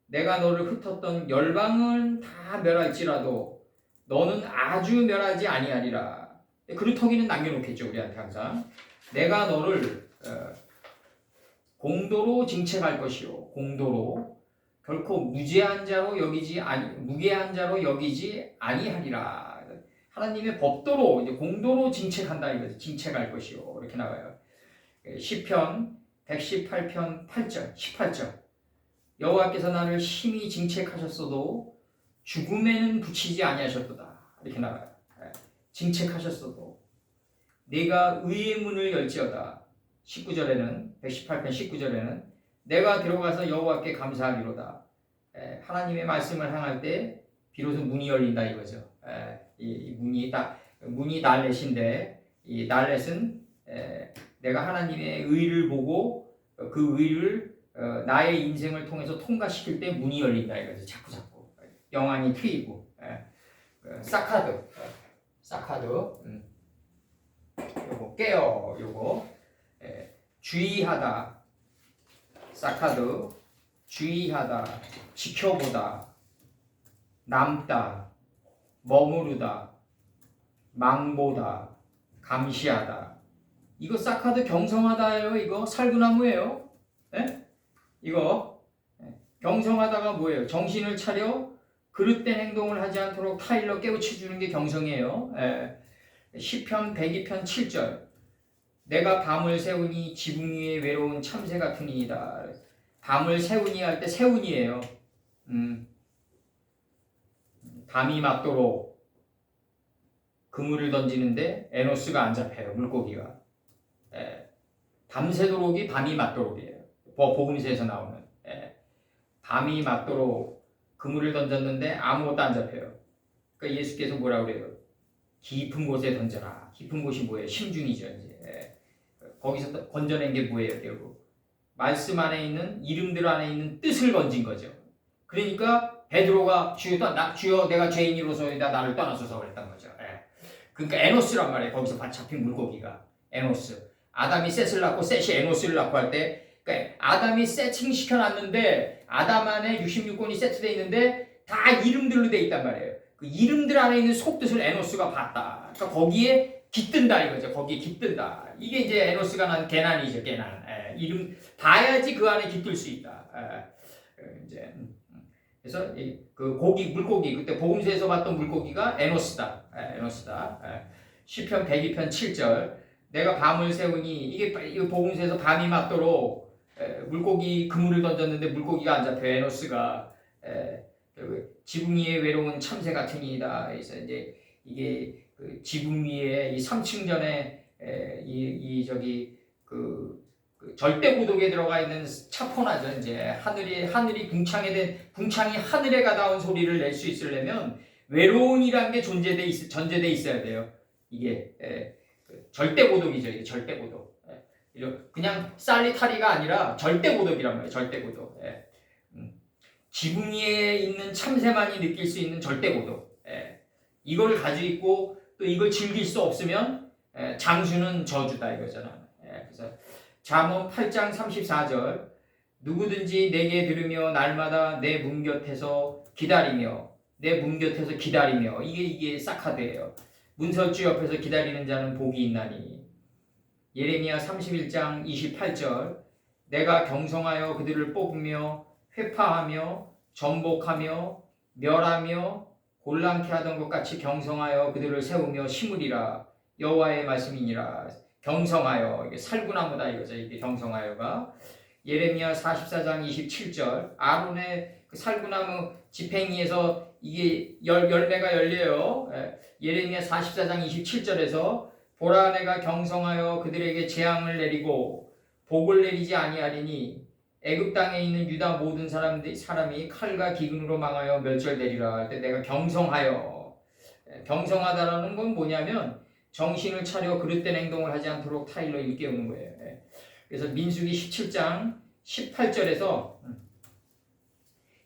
내가 너를 흩었던 열방은 다 멸할지라도 너는 아주 멸하지 아니하리라. 그루터기는 남겨놓겠죠 우리한테 항상. 내가 너를 공도로 징책할 것이요 공도로 결코 무죄한 자로 여기지 아니 무죄한 자로 여기지 아니하리라. 하나님의 법도로 이제 공도로 징책한다 이거죠. 징책할 것이요 이렇게 나와요. 시편 118편 8절 18절 여호와께서 나를 심히 징책하셨어도 죽음에는 붙이지 아니하셨도다 이렇게 나와요. 징책하셨어도 네가 의의 문을 열지어다. 19절에는 118편 19절에는 내가 들어가서 여호와께 감사하리로다. 하나님의 말씀을 향할 때 비로소 문이 열린다 이거죠. 이 문이 날렛인데 이 날렛은 내가 하나님의 의를 보고 그 의를 나의 인생을 통해서 통과시킬 때 문이 열린다 이거죠. 자꾸 영안이 트이고 사카드 요거 깨어 요거 주의하다 사카드 주의하다 지켜보다 남다 머무르다 망보다 감시하다 이거 사카드 경성하다예요. 이거 살구나무예요. 이거 경성하다가 뭐예요? 정신을 차려 그릇된 행동을 하지 않도록 타일러 깨우쳐주는 게 경성이에요. 시편 102편 7절 내가 밤을 새우니 지붕 위에 외로운 참새 같으니이다. 밤을 새우니 할 때 새우니예요. 밤이 맞도록 그물을 던지는데 에노스가 안 잡혀요. 물고기가. 밤새도록이 밤이 맞도록이에요. 복음서에서 나오는. 밤이 맞도록 그물을 던졌는데 아무것도 안 잡혀요. 그러니까 예수께서 뭐라고 그래요? 깊은 곳에 던져라. 깊은 곳이 뭐예요? 심중이죠. 이제. 거기서 건져낸 게 뭐예요? 결국 말씀 안에 있는 이름들 안에 있는 뜻을 건진 거죠. 그러니까 베드로가 주여 내가 죄인으로서이다 나를 떠나소서 그랬던 거죠. 그러니까 에노스란 말이에요. 거기서 잡힌 물고기가 에노스. 아담이 셋을 낳고 셋이 에노스를 낳고 할 때 그러니까 아담이 세팅시켜놨는데 아담 안에 66권이 세트되어 있는데 다 이름들로 되어 있단 말이에요. 그 이름들 안에 있는 속뜻을 에노스가 봤다. 그러니까 거기에 깃든다 이거죠. 거기에 깃든다. 이게 이제 에노스가 난 게난이죠. 게난. 이름 봐야지 그 안에 깃들 수 있다. 이제 그래서 그 물고기 그때 복음서에서 봤던 물고기가 에노스다. 에노스다. 시편 102편 7절 내가 밤을 새우니 이게 복음서에서 밤이 맞도록 물고기 그물을 던졌는데 물고기가 안 잡혀. 에노스가 지붕 위에 외로운 참새 같으니이다. 그래서 이제 이게 그 지붕 위에 이 3층 전에 그 절대 고독에 들어가 있는 차포나죠. 이제 하늘이 궁창이 하늘에 가다운 소리를 낼 수 있으려면 외로움이란 게 전제돼 있어야 돼요. 이게 절대 고독이죠. 이게 절대 고독. 그냥 쌀리타리가 아니라 절대 고독이란 말이에요. 절대 고독. 지붕 위에 있는 참새만이 느낄 수 있는 절대 고독. 이걸 가지고 있고 또 이걸 즐길 수 없으면 장수는 저주다 이거잖아. 그래서 잠언 8장 34절 누구든지 내게 들으며 날마다 내 문 곁에서 기다리며 이게 사카드예요. 문설주 옆에서 기다리는 자는 복이 있나니. 예레미야 31장 28절 내가 경성하여 그들을 뽑으며 회파하며 전복하며 멸하며 곤란케 하던 것 같이 경성하여 그들을 세우며 심으리라. 여호와의 말씀이니라. 경성하여 이게 살구나무다 이거죠. 이게 경성하여가 예레미야 44장 27절 아론의 그 살구나무 지팽이에서 이게 열매가 열려요. 예레미야 44장 27절에서 보라 내가 경성하여 그들에게 재앙을 내리고 복을 내리지 아니하리니 애굽 땅에 있는 유다 모든 사람이 칼과 기근으로 망하여 멸절되리라 할 때 내가 경성하여 경성하다라는 건 뭐냐면 정신을 차려 그릇된 행동을 하지 않도록 타일러 일깨우는 거예요. 그래서 민수기 17장 18절에서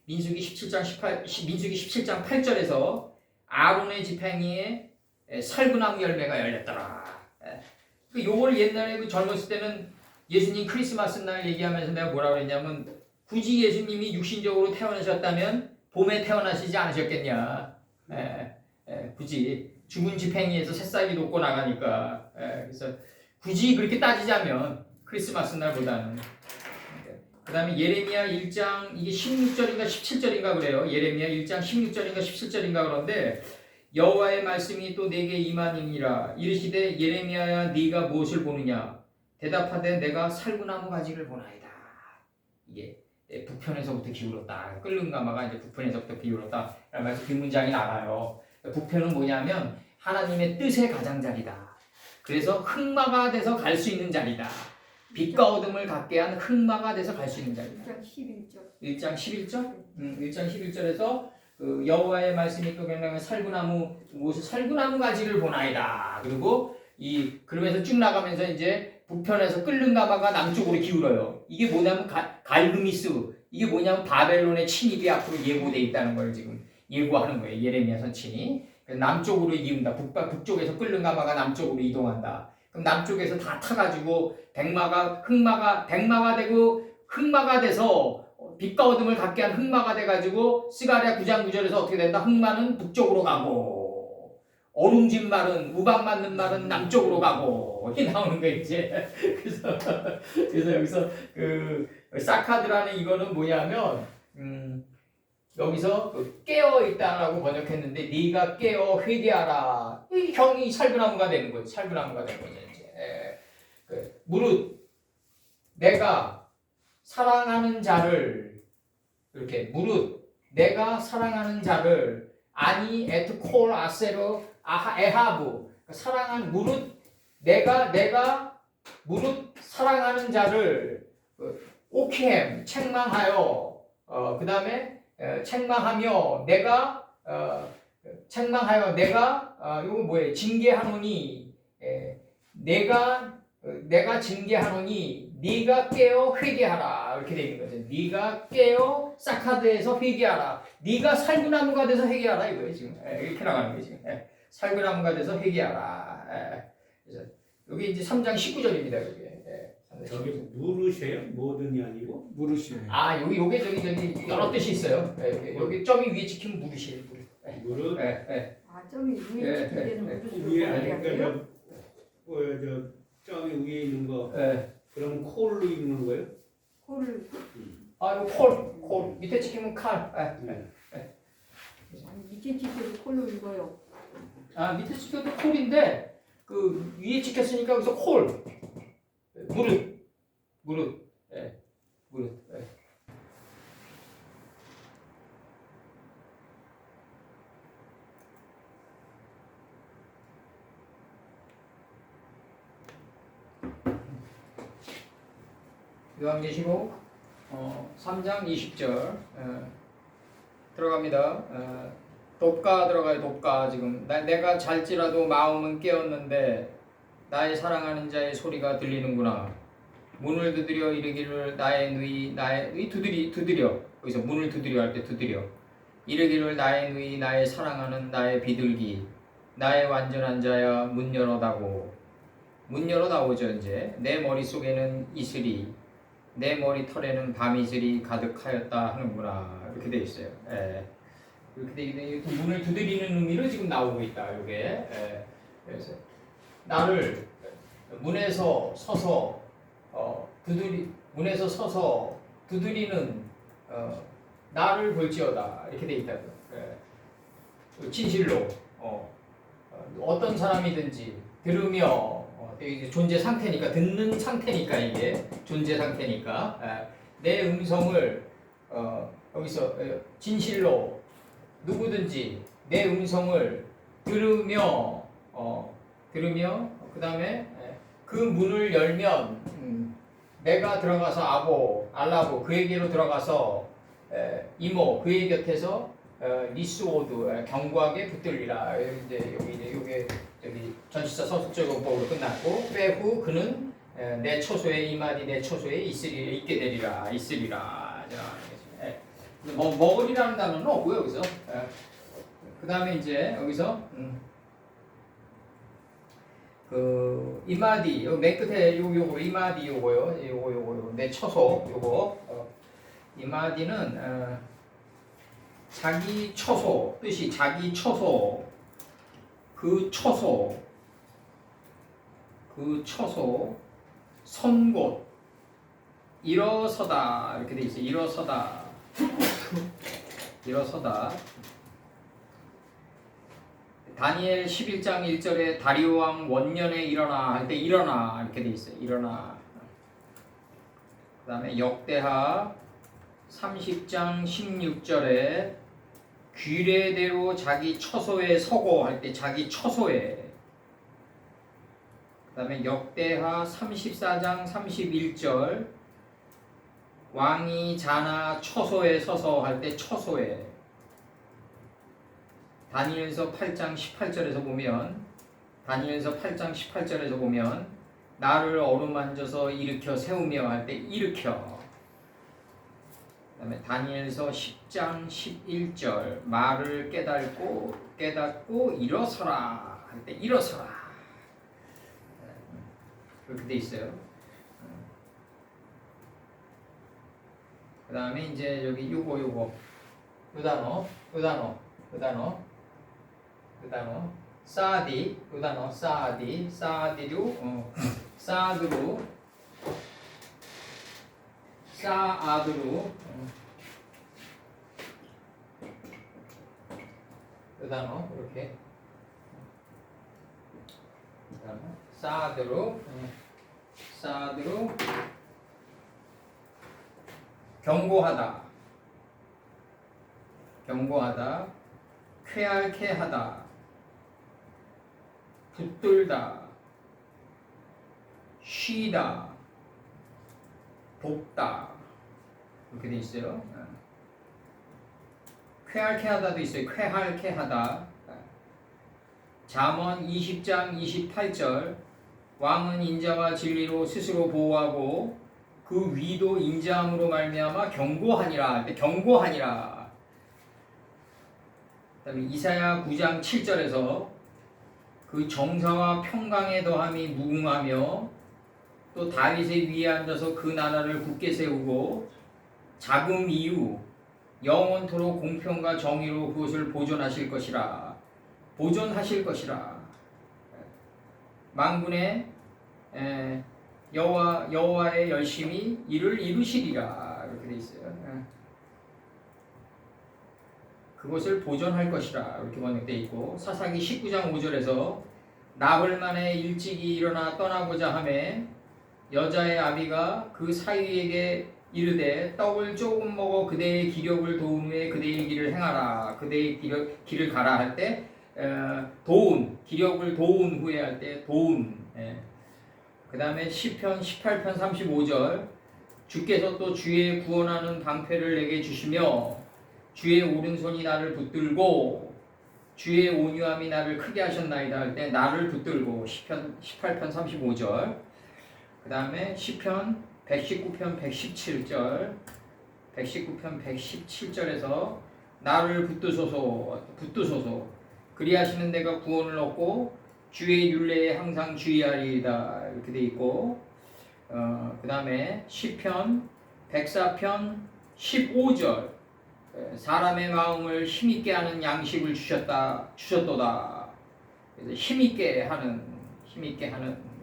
민수기 17장 8절에서 아론의 지팡이에 살구나무 열매가 열렸더라. 요걸 옛날에 그 젊었을 때는 예수님 크리스마스 날 얘기하면서 내가 뭐라 그랬냐면 굳이 예수님이 육신적으로 태어나셨다면 봄에 태어나시지 않으셨겠냐. 굳이 죽은 지팡이에서 새싹이 돋고 나가니까. 그래서 굳이 그렇게 따지자면 크리스마스 날보다는. 그 다음에 예레미야 1장 이게 16절인가 17절인가 그래요. 예레미야 1장 16절인가 17절인가 그런데 여호와의 말씀이 또 내게 임하니라 이르시되 예레미야야 네가 무엇을 보느냐 대답하되 내가 살구나무 가지를 보나이다. 이게 북편에서부터 기울었다. 끓는 가마가 이제 북편에서부터 기울었다. 라는 말씀 뒷문장이 나가요. 북편은 뭐냐면 하나님의 뜻의 가장자리다. 그래서 흑마가 돼서 갈 수 있는 자리다. 빛과 어둠을 갖게 한 흑마가 돼서 갈 수 있는 자리다. 1장 11절? 1장 11절에서 그 여호와의 말씀이 또 그냥 살구나무 가지를 보나이다. 그리고 그러면서 쭉 나가면서 이제 북편에서 끓는 가마가 남쪽으로 기울어요. 이게 뭐냐면 갈그미스, 이게 뭐냐면 바벨론의 침입이 앞으로 예고돼 있다는 걸 지금 예고하는 거예요. 예레미야 선친이. 남쪽으로 이은다. 북쪽에서 끓는 가마가 남쪽으로 이동한다. 그럼 남쪽에서 다 타가지고 백마가 되고 흑마가 돼서 빛과 어둠을 갖게 한 흑마가 돼가지고 스가랴 9장 9절에서 어떻게 된다? 흑마는 북쪽으로 가고 어룽진 말은 우박 맞는 말은 남쪽으로 가고 이렇게 나오는 거예요 이제. 그래서 여기서 그 사카드라는 이거는 뭐냐면 여기서 깨어 있다라고 번역했는데 네가 깨어 회개하라. 이 형이 살구나무가 되는 거지. 살구나무가 되는 거죠 이제. 무릇 내가 사랑하는 자를 이렇게 무릇 내가 사랑하는 자를 아니 에트콜 아세로 에하부 사랑한 무릇 내가 무릇 사랑하는 자를 오케햄 책망하여 그 다음에 책망하며 내가 이거 뭐예요? 징계하노니 내가 징계하노니 네가 깨어 회개하라 이렇게 되는 거죠. 네가 깨어 사카드에서 회개하라. 네가 살구나무가 돼서 회개하라 이거예요 지금. 이렇게 나가는 거예요 지금. 살구나무가 돼서 회개하라. 그래서 여기 이제 3장 19절입니다 여기. 저기 무릇이에요? 뭐든이 아니고 무릇이에요. 아 요게 저기 여러 뜻이 있어요. 여기 점이 위에 찍히면 무릇이에요. 무릇. 아 점이 위에 찍히는 무릇 위에 아니니까 저 점이 위에 있는 거. 그럼 콜로 읽는 거예요? 콜을 이거 콜 밑에 찍히면 칼. 아니 밑에 찍혀도 콜로 읽어요. 아 밑에 찍혀도 콜인데 그 위에 찍혔으니까 여기서 콜. 무릇. 무릇. 요한계시록 3장 20절 들어갑니다. 돕가 들어가요. 돕가 지금 내가 잘지라도 마음은 깨었는데 나의 사랑하는 자의 소리가 들리는구나. 문을 두드려 이르기를 나의 누이 두드려 여기서 문을 두드려 할 때 두드려 이르기를 나의 누이 나의 사랑하는 나의 비둘기 나의 완전한 자야 문 열어다고 문 열어다오죠. 이제 내 머릿속에는 이슬이 내 머리털에는 밤이슬이 가득하였다 하는구나. 이렇게 돼 있어요. 이렇게 돼 있는데 문을 두드리는 의미로 지금 나오고 있다. 이게 그래서 나를 문에서 서서 두드리는 나를 볼지어다. 이렇게 돼 있다고. 진실로 어떤 사람이든지 들으며 이제 존재 상태니까 듣는 상태니까 이게 존재 상태니까 내 음성을 여기서 진실로 누구든지 내 음성을 들으며 그 다음에 그 문을 열면 내가 들어가서 아보, 알라보 그에게로 들어가서 이모 그의 곁에서 니스오드 견고하게 붙들리라. 이제 여기 요게 저기 전치사 서술적 용법으로 끝났고 빼후 그는 내 처소에 이마디 내 처소에 있게 되리라 있으리라. 뭐 먹으리라는 단어는 없고요 여기서. 그 다음에 이제 여기서 그 이마디 여기 맨 끝에 요거 이마디 요거요 요거 내 처소 요거 이마디는 자기 처소 뜻이 자기 처소 그 처소 선곳 일어서다 이렇게 돼 있어요. 일어서다 다니엘 11장 1절에 다리오 왕 원년에 일어나 할 때 일어나 이렇게 돼 있어요. 일어나. 그 다음에 역대하 30장 16절에 규례대로 자기 처소에 서고 할 때 자기 처소에. 그 다음에 역대하 34장 31절 왕이 자나 처소에 서서 할 때 처소에. 다니엘서 8장 18절에서 보면 나를 어루만져서 일으켜 세우며 할 때 일으켜. 그 다음에 다니엘서 10장 11절 말을 깨닫고 일어서라 할 때 일어서라 그렇게 돼 있어요. 그 다음에 이제 여기 요거 요 단어 사디 요 단어 사디로 사드로 요 단어 이렇게 사드로 경고하다 쾌활케 하다 붙들다 쉬다 돕다 이렇게 돼 있어요. 쾌활케 하다도 있어요. 쾌활케 하다. 잠언 20장 28절 왕은 인자와 진리로 스스로 보호하고 그 위도 인자함으로 말미암아 경고하니라 할 때 경고하니라. 그다음에 이사야 9장 7절에서 그 정사와 평강의 더함이 무궁하며 또 다윗의 위에 앉아서 그 나라를 굳게 세우고 자금 이후 영원토록 공평과 정의로 그것을 보존하실 것이라. 만군의 여호와의 열심히 이를 이루시리라 이렇게 돼 있어요. 그것을 보존할 것이라 이렇게 번역돼 있고 사사기 19장 5절에서 나흘만에 일찍이 일어나 떠나고자 하매 여자의 아비가 그 사위에게 이르되 떡을 조금 먹어 그대의 기력을 도운 후에 그대의 길을 행하라. 그대의 길을 가라 할 때 기력을 도운 후에 할 때 도운. 그 다음에 시편 18편 35절 주께서 또 주의 구원하는 방패를 내게 주시며 주의 오른손이 나를 붙들고 주의 온유함이 나를 크게 하셨나이다 할 때 나를 붙들고 시편 18편 35절. 그 다음에 시편 119편 117절에서 나를 붙드소서 그리하시는 내가 구원을 얻고 주의 율례에 항상 주의하리이다 이렇게 돼 있고 그 다음에 시편 104편 15절 사람의 마음을 힘있게 하는 양식을 주셨도다. 그래서 힘있게 하는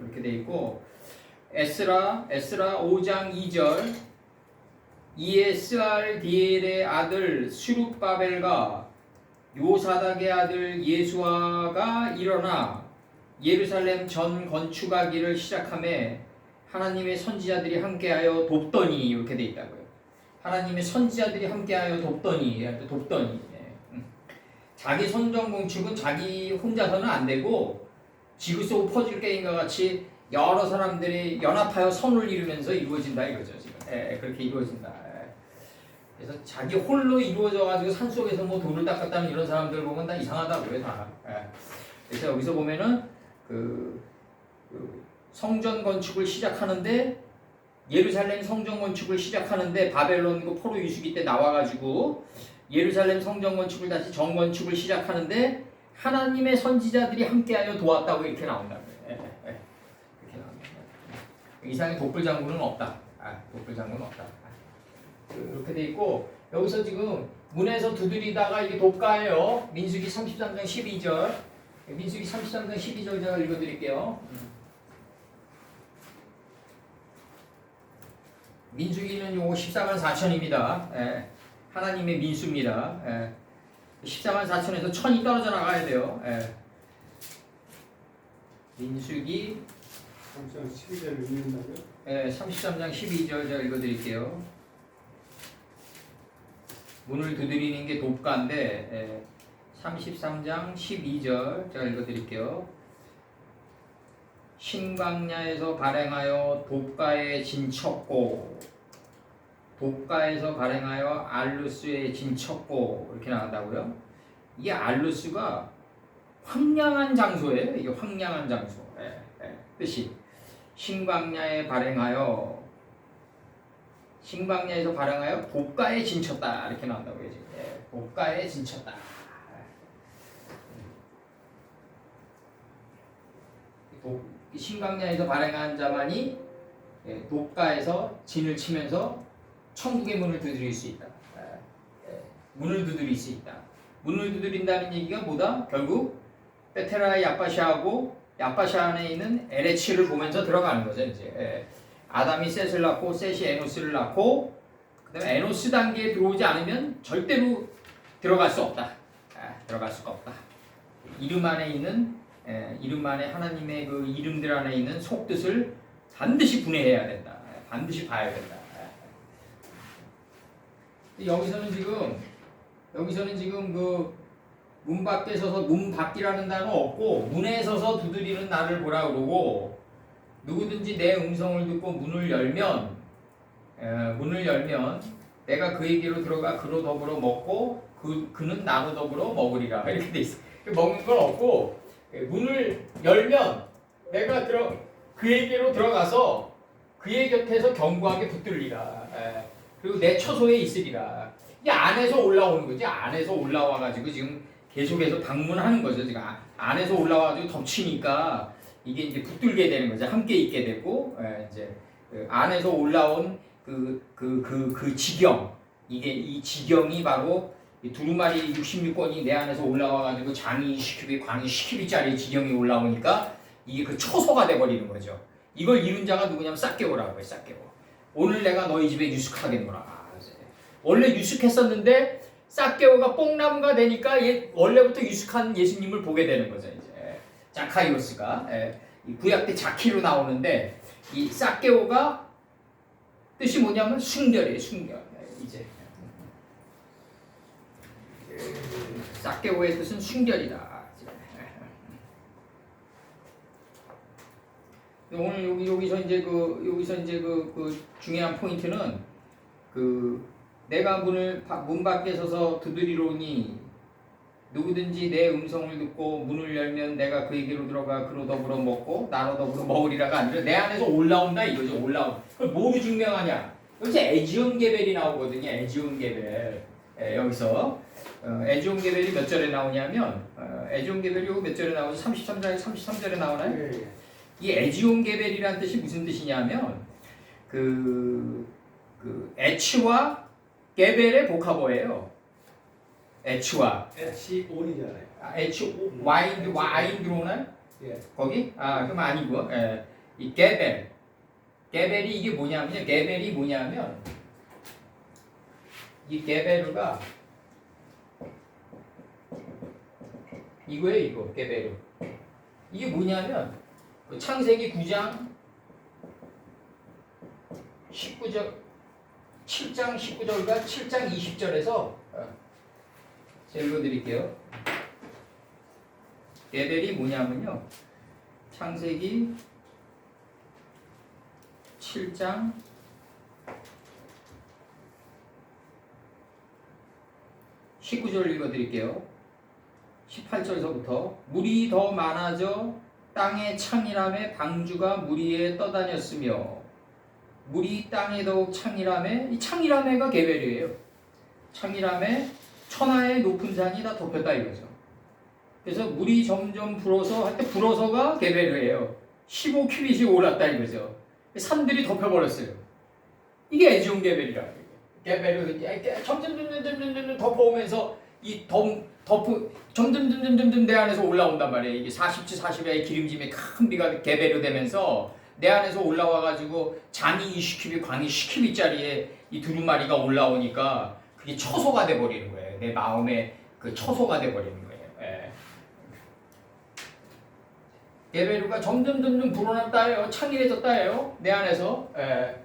이렇게 돼 있고 에스라 5장 2절 이에 스알디엘의 아들 스룹바벨과 요사닥의 아들 예수아가 일어나 예루살렘 전 건축하기를 시작하며 하나님의 선지자들이 함께하여 돕더니 이렇게 돼 있다고요. 하나님의 선지자들이 함께하여 돕더니. 자기 선전 공축은 자기 혼자서는 안 되고 지구속 퍼즐 게임과 같이 여러 사람들이 연합하여 선을 이루면서 이루어진다 이거죠 지금. 그렇게 이루어진다. 그래서 자기 홀로 이루어져가지고 산 속에서 뭐 돌을 닦았다는 이런 사람들 보면 다 이상하다고요 다. 그래서 여기서 보면은 그 성전 건축을 시작하는데 예루살렘 성전 건축을 시작하는데 바벨론 그 포로 유수기 때 나와가지고 예루살렘 성전 건축을 다시 정건축을 시작하는데 하나님의 선지자들이 함께하여 도왔다고 이렇게 나온다고요. 이렇게 나옵니다. 이상의 독불장군은 없다. 독불장군은 없다. 그렇게 돼 있고 여기서 지금 문에서 두드리다가 이게 돕가예요. 민수기 33장 12절. 민수기 33장 12절 제가 읽어드릴게요. 민수기는 요거 14만 4천입니다. 하나님의 민수입니다. 14만 4천에서 천이 떨어져 나가야 돼요. 민수기 33장 12절 읽는다고요? 33장 12절 제가 읽어드릴게요. 문을 두드리는 게 돕가인데 33장 12절 제가 읽어드릴게요. 신광야에서 발행하여 돕가에 진쳤고 돕가에서 발행하여 알루스에 진쳤고 이렇게 나간다고요. 이게 알루스가 황량한 장소예요. 이게 황량한 장소. 뜻이 신광야에 발행하여 신광야에서 발행하여 돕가에 진쳤다 이렇게 나온다고요. 돕가에 진쳤다. 신광야에서 발행한 자만이 돕가에서 진을 치면서 천국의 문을 두드릴 수 있다. 문을 두드릴 수 있다. 문을 두드린다는 얘기가 뭐다? 결국 베테라의 야빠샤하고 야빠샤 안에 있는 에레치를 보면서 들어가는 거죠. 이제 아담이 셋을 낳고 셋이 에노스를 낳고 그다음에 에노스 단계에 들어오지 않으면 절대로 들어갈 수 없다. 들어갈 수가 없다. 이름 안에 있는 이름 안에 하나님의 그 이름들 안에 있는 속뜻을 반드시 분해해야 된다. 반드시 봐야 된다. 여기서는 지금 그 문 밖에 서서 문 밖이라는 단어 없고 문에 서서 두드리는 나를 보라 그러고 누구든지 내 음성을 듣고 문을 열면 내가 그에게로 들어가 그로 더불어 먹고 그는 나로 더불어 먹으리라 이렇게 돼 있어. 먹는 건 없고 문을 열면 내가 그에게로 들어가서 그의 곁에서 견고하게 붙들리라. 그리고 내 처소에 있으리라. 이 안에서 올라오는 거지. 안에서 올라와가지고 지금 계속해서 방문하는 거죠. 지금 안에서 올라와가지고 덮치니까 이게 이제 붙들게 되는 거죠. 함께 있게 되고 이제 그 안에서 올라온 그 지경 이 지경이 바로 이 두루마리 66권이 내 안에서 올라와가지고 장이 10큐비, 광이 10큐비짜리 지경이 올라오니까 이게 그 초소가 돼버리는 거죠. 이걸 이룬 자가 누구냐면 싹개오라고 해요. 싹개오. 오늘 내가 너희 집에 유숙하겠노라. 원래 유숙했었는데 싹개오가 뽕나무가 되니까 원래부터 유숙한 예수님을 보게 되는 거죠. 이제 자카이오스가 이 구약 때 자키로 나오는데 이 싹개오가 뜻이 뭐냐면 순결이에요. 순결. 이제 싹개오의 뜻은 순결이다. 오늘 여기서 이제 그 중요한 포인트는 내가 문 밖에 서서 두드리로니 누구든지 내 음성을 듣고 문을 열면 내가 그에게로 들어가 그로 더불어 먹고 나로 더불어 먹으리라가 아니라 내 안에서 올라온다 이거죠. 올라온. 그걸 뭐로 증명하냐? 여기서 에지온 게벨이 나오거든요. 에지온 게벨. 여기서 에지온 게벨이 몇 절에 나오냐면 에지온 게벨이 몇 절에 나오죠? 33장에 33절에 나오나요? 이 에지온 게벨이라는 뜻이 무슨 뜻이냐면 에치와 게벨의 복합어예요. 에치와 H-O이잖아요. 에치 와인 들어오나요? 예. 거기? 그럼 아니고 이 게벨이 이게 뭐냐면요. 게벨이 뭐냐면 이 게베르가 이거예요. 이거 게베르. 이게 뭐냐면 창세기 9장 19절 7장 19절과 7장 20절에서 제가 읽어드릴게요. 게벨이 뭐냐면요. 창세기 7장 19절 읽어드릴게요. 18절서부터 물이 더 많아져 땅의 창이람에 방주가 물 위에 떠다녔으며 물이 땅에 더욱 창이람에 이 창이람에가 게벨이에요. 창이람에 천하의 높은 산이 다 덮였다 이거죠. 그래서 물이 점점 불어서 할 때 불어서가 게벨이에요. 15큐빗이 올랐다 이거죠. 산들이 덮여버렸어요. 이게 에지온 게벨이라. 게벨을 점점 덮어오면서 이 점점 내 안에서 올라온단 말이에요. 이게 40주 40의 기름짐의 큰 비가 게벨로 되면서 내 안에서 올라와가지고 장이 20큐빗, 광이 10큐빗짜리의 이 두루마리가 올라오니까 그게 처소가 돼버리는 거예요. 내 마음의 그 처소가 돼버리는 거예요. 예. 게베르가 점점 불어났다예요. 창일해졌다예요. 내 안에서. 예.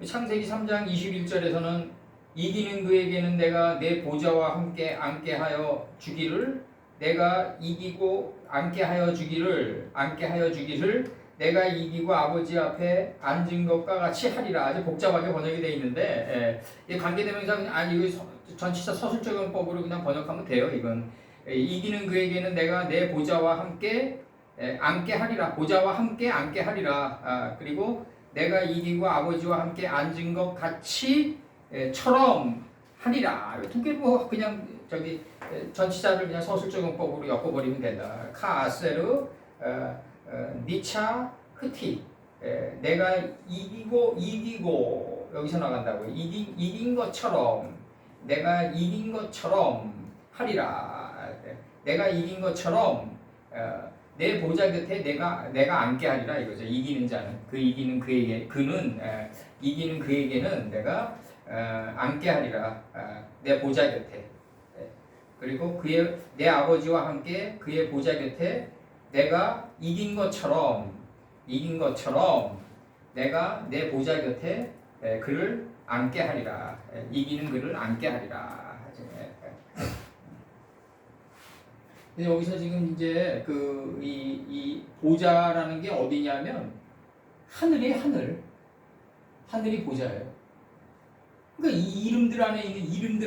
창세기 3장 21절에서는 이기는 그에게는 내가 내 보좌와 함께 앉게 하여 주기를 내가 이기고 앉게 하여 주기를 내가 이기고 아버지 앞에 앉은 것과 같이 하리라. 아주 복잡하게 번역이 되어 있는데 이 관계대명사 이거 전치사 서술적용법으로 그냥 번역하면 돼요. 이건 이기는 그에게는 내가 내 보좌와 함께 앉게 하리라. 보좌와 함께 앉게 하리라. 그리고 내가 이기고 아버지와 함께 앉은 것 같이 처럼 하리라. 두 개로 그냥 저기 전치사를 그냥 서술적용법으로 엮어버리면 된다. 카아세르 니차 흐티. 내가 이기고 여기서 나간다고. 이긴 것처럼 내가 이긴 것처럼 하리라. 내가 이긴 것처럼 내 보좌 곁에 내가 앉게 하리라 이거죠. 이기는 자는 이기는 그에게는 내가 앉게 하리라. 내 보좌 곁에. 그리고 내 아버지와 함께 그의 보좌 곁에 내가 이긴 것처럼 내가 내 보좌 곁에 그를 앉게 하리라. 이기는 그를 앉게 하리라. 근데 여기서 지금 이제 이 보좌라는 게 어디냐면 하늘이 보좌예요. 그러니까 이 이름들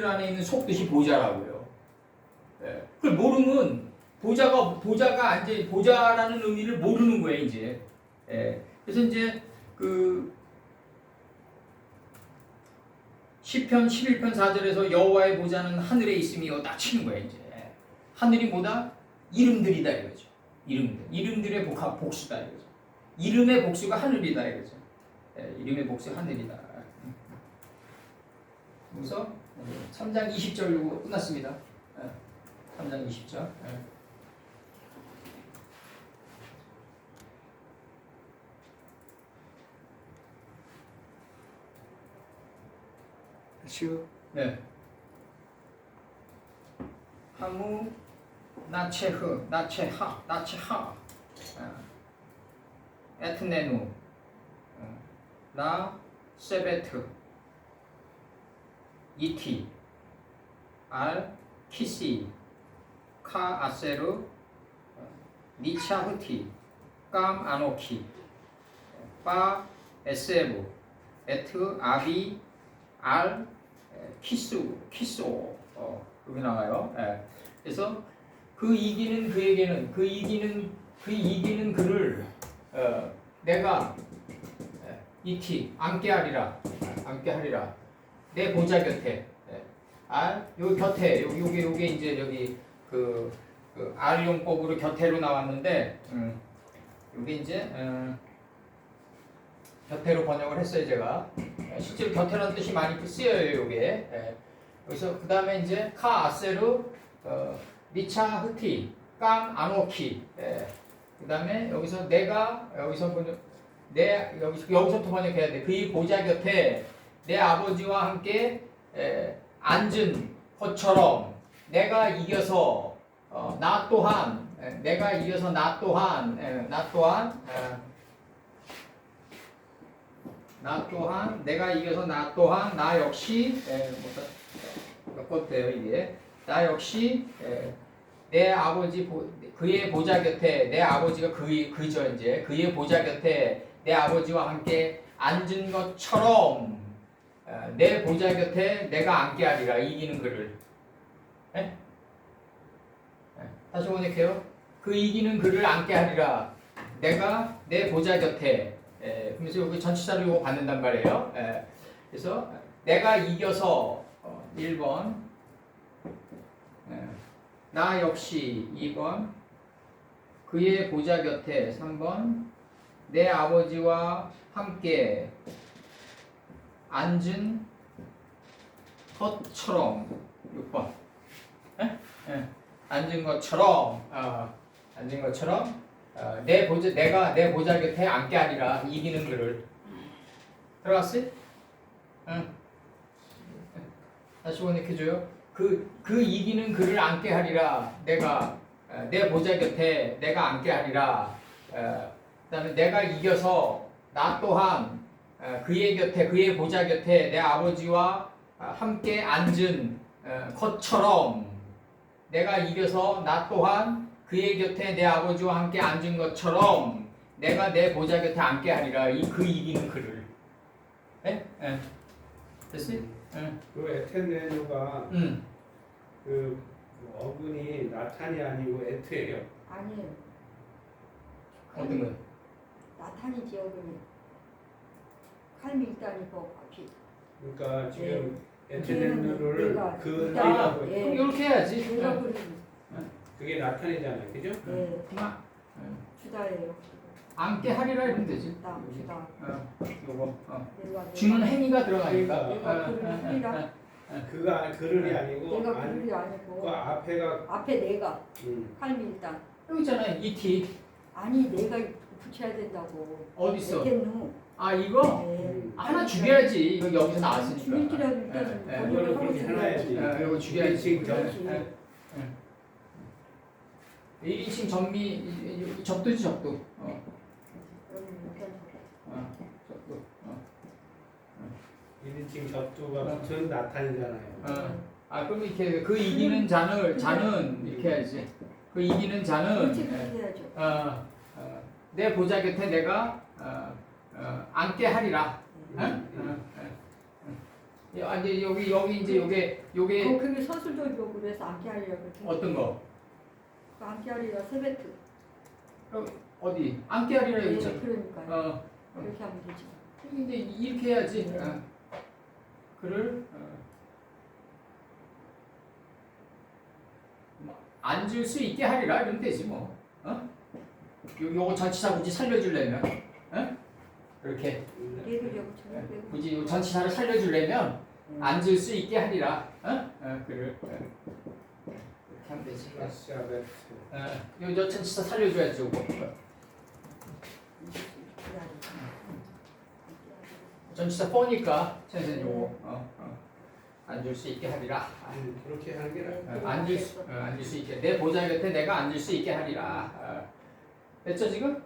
안에 있는 속뜻이 보좌라고요. 그걸 모르면 보좌라는 의미를 모르는 거예요 이제. 그래서 이제 시편 11편 4절에서 여호와의 보좌는 하늘에 있음이요 딱 치는 거예요 이제. 하늘이 뭐다? 이름들이다 이거죠. 이름들의 복수다 이거죠. 이름의 복수가 하늘이다 이거죠. 이름의 복수 하늘이다. 그래서 3장 20절로 끝났습니다. 3장 20절. 네. 하무 나체하 에트네누 나 세베트 이티 알 키시 카 아세르 니차 흐티 깜 아노키 빠 에세브 에트 아비 알 키소 여기 나와요. 그래서 그 이기는 그를 내가 이티 앉게 하리라. 내 보좌 곁에. 여기 곁에 요게 이제 여기 그 R용법으로 곁에로 나왔는데 요게 이제 곁에로 번역을 했어요 제가. 실제로 곁에라는 뜻이 많이 쓰여요 요게. 여기서 그 다음에 이제 카 아세르 니차 흐티 깜 아노키. 그 다음에 여기서 여기서부터 번역해야 돼. 그의 보좌 곁에 내 아버지와 함께 앉은 것처럼 내가 이겨서 나 또한 나 역시 몇 번 돼요 이게. 나 역시 내 아버지 그의 보좌 곁에 내 아버지가 그죠 이제 그의 보좌 곁에 내 아버지와 함께 앉은 것처럼 내 보좌 곁에 내가 앉게 하리라. 이기는 그를. 네? 다시 번역해요. 그 이기는 그를 앉게 하리라. 내가 내 보좌 곁에. 그래서 여기 전치사를 이거 받는단 말이에요. 그래서 내가 이겨서 1번 나 역시 2번 그의 보좌 곁에 3번 내 아버지와 함께 앉은 것처럼 6번 앉은 것처럼 앉은 것처럼 내가 내 보좌 곁에 앉게 하리라. 이기는 그를. 들어갔어요? 응. 다시 번역해줘요. 그 이기는 그를 앉게 하리라. 내가 내 보좌 곁에 내가 앉게 하리라. 그다음에 내가 이겨서 나 또한 그의 곁에 그의 보좌 곁에 내 아버지와 함께 앉은 것처럼 내가 이겨서 나 또한 그의 곁에 내 아버지와 함께 앉은 것처럼 내가 내 보좌 곁에 앉게 하리라. 그 이기는 그를. 됐어요? 그 에텐네누가 그 어근이 나탄이 아니고 에트예요. 아니에요. 어떤 거? 나탄이 지역은 칼밀단이고 앞이. 그러니까 지금 네. 에텐네누를 내가 그리라고 예. 그럼 이렇게 해야지. 내가 그린 그게 나탄이잖아요, 그죠? 네. 그만. 주다예요. 앉게 하리라 이러면 되지. 주다. 요거. 내가 주는 행위가 들어가니까. 내가 그를 그리라. 그가 그를이 아니고 내가 그들이 아니고 그 앞에가 앞에 내가 음. 칼밀단. 여기 있잖아. 이티. 아니 내가 붙여야 된다고. 어디 있어? 에텐누. 아 이거? 네. 하나 죽여야지. 이거 여기서 나왔으니까. 죽일지라도 일단 그거를 그렇게 해놔야지. 이거 죽여야지. 그렇지. 1인칭 전미 접두지 접두. 접두. 1인칭 접두가 붙은 나탄이잖아요. 그럼 이렇게 그 이기는 자는 이렇게 해야지. 그 이기는 자는 그렇지 그렇게 해야죠. 내 보좌 곁에 내가 앉게 하리라. 이제 여기 이제 요게 그게 서술적이고 그래서 암기하리라 그렇게. 어떤 거? 암기하리라 세베트. 어디? 앉게 하리라 네, 있죠. 그러니까요. 그렇게 하면 되죠. 이제 이렇게 해야지. 네. 그를 앉을 수 있게 하리라 이러면 되지 뭐. 요거 전치사 굳이 살려주려면, 이렇게 얘도 여기 저기 굳이 요 전치사를 살려주려면 앉을 수 있게 하리라. 그를 이렇게 하면 되지. 라시아베트. 요 전치사 살려줘야지 요거. 전치사 뻔니까 선생님 요거 앉을 수 있게 하리라. 그렇게 하는 게 나아. 앉을 수 있게 내 보좌 곁에 내가 앉을 수 있게 하리라. 됐죠 지금?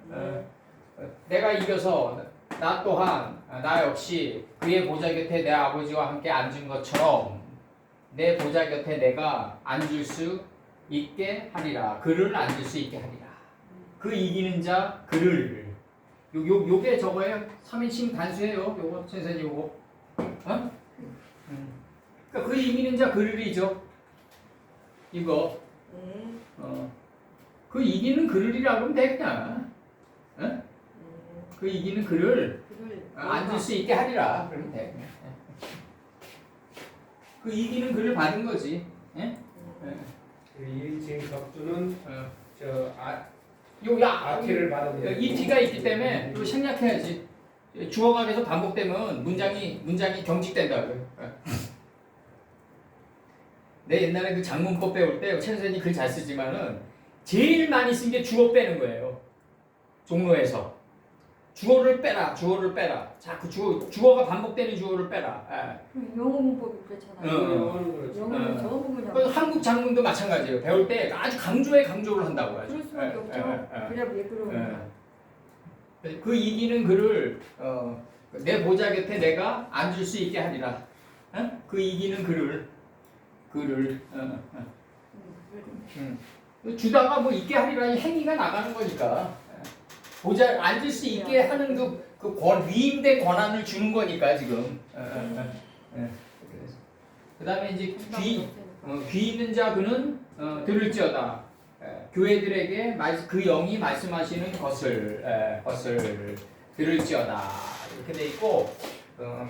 내가 이겨서 나 또한 나 역시 그의 보좌 곁에 내 아버지와 함께 앉은 것처럼 내 보좌 곁에 내가 앉을 수 있게 하리라. 그를 앉을 수 있게 하리라. 그 이기는 자 그를 요게 저거예요. 3인칭 단수예요. 요거 선생님 요거. 그러니까 그 이기는 자 그를이죠. 이거. 그 이기는 그를이라고 하면 되겠냐. 그 이기는 그를 앉을 수 있게 하리라. 그러면 돼. 그 이기는 그를 받은 거지. 그 1인칭 접두는 아티를 받은 이 T가 있기 때문에 이거 생략해야지. 주어가 계속 반복되면 문장이 경직된다고요. 내 옛날에 그 장문법 배울 때 최 선생님이 글 잘 쓰지만은 제일 많이 쓴 게 주어 빼는 거예요. 종로에서 주어를 빼라. 자꾸 주어가 반복되는 주어를 빼라. 영어 문법이 그렇잖아요. 영어는 그렇죠. 영어는 전부 그냥. 그래서 한국 장문도 마찬가지예요. 배울 때 아주 강조를 한다고 하죠. 그럴 수밖에 없죠. 그래야 매끄러우니까. 그 이기는 그를 내 보좌 곁에 내가 앉을 수 있게 하리라. 그 이기는 그를 주다가 뭐 있게 하리라 이 행위가 나가는 거니까 보좌 앉을 수 있게 하는 위임된 권한을 주는 거니까 지금. 그다음에 이제 귀 있는 자 그는 들을지어다. 교회들에게 그 영이 말씀하시는 것을 들을지어다 이렇게 돼 있고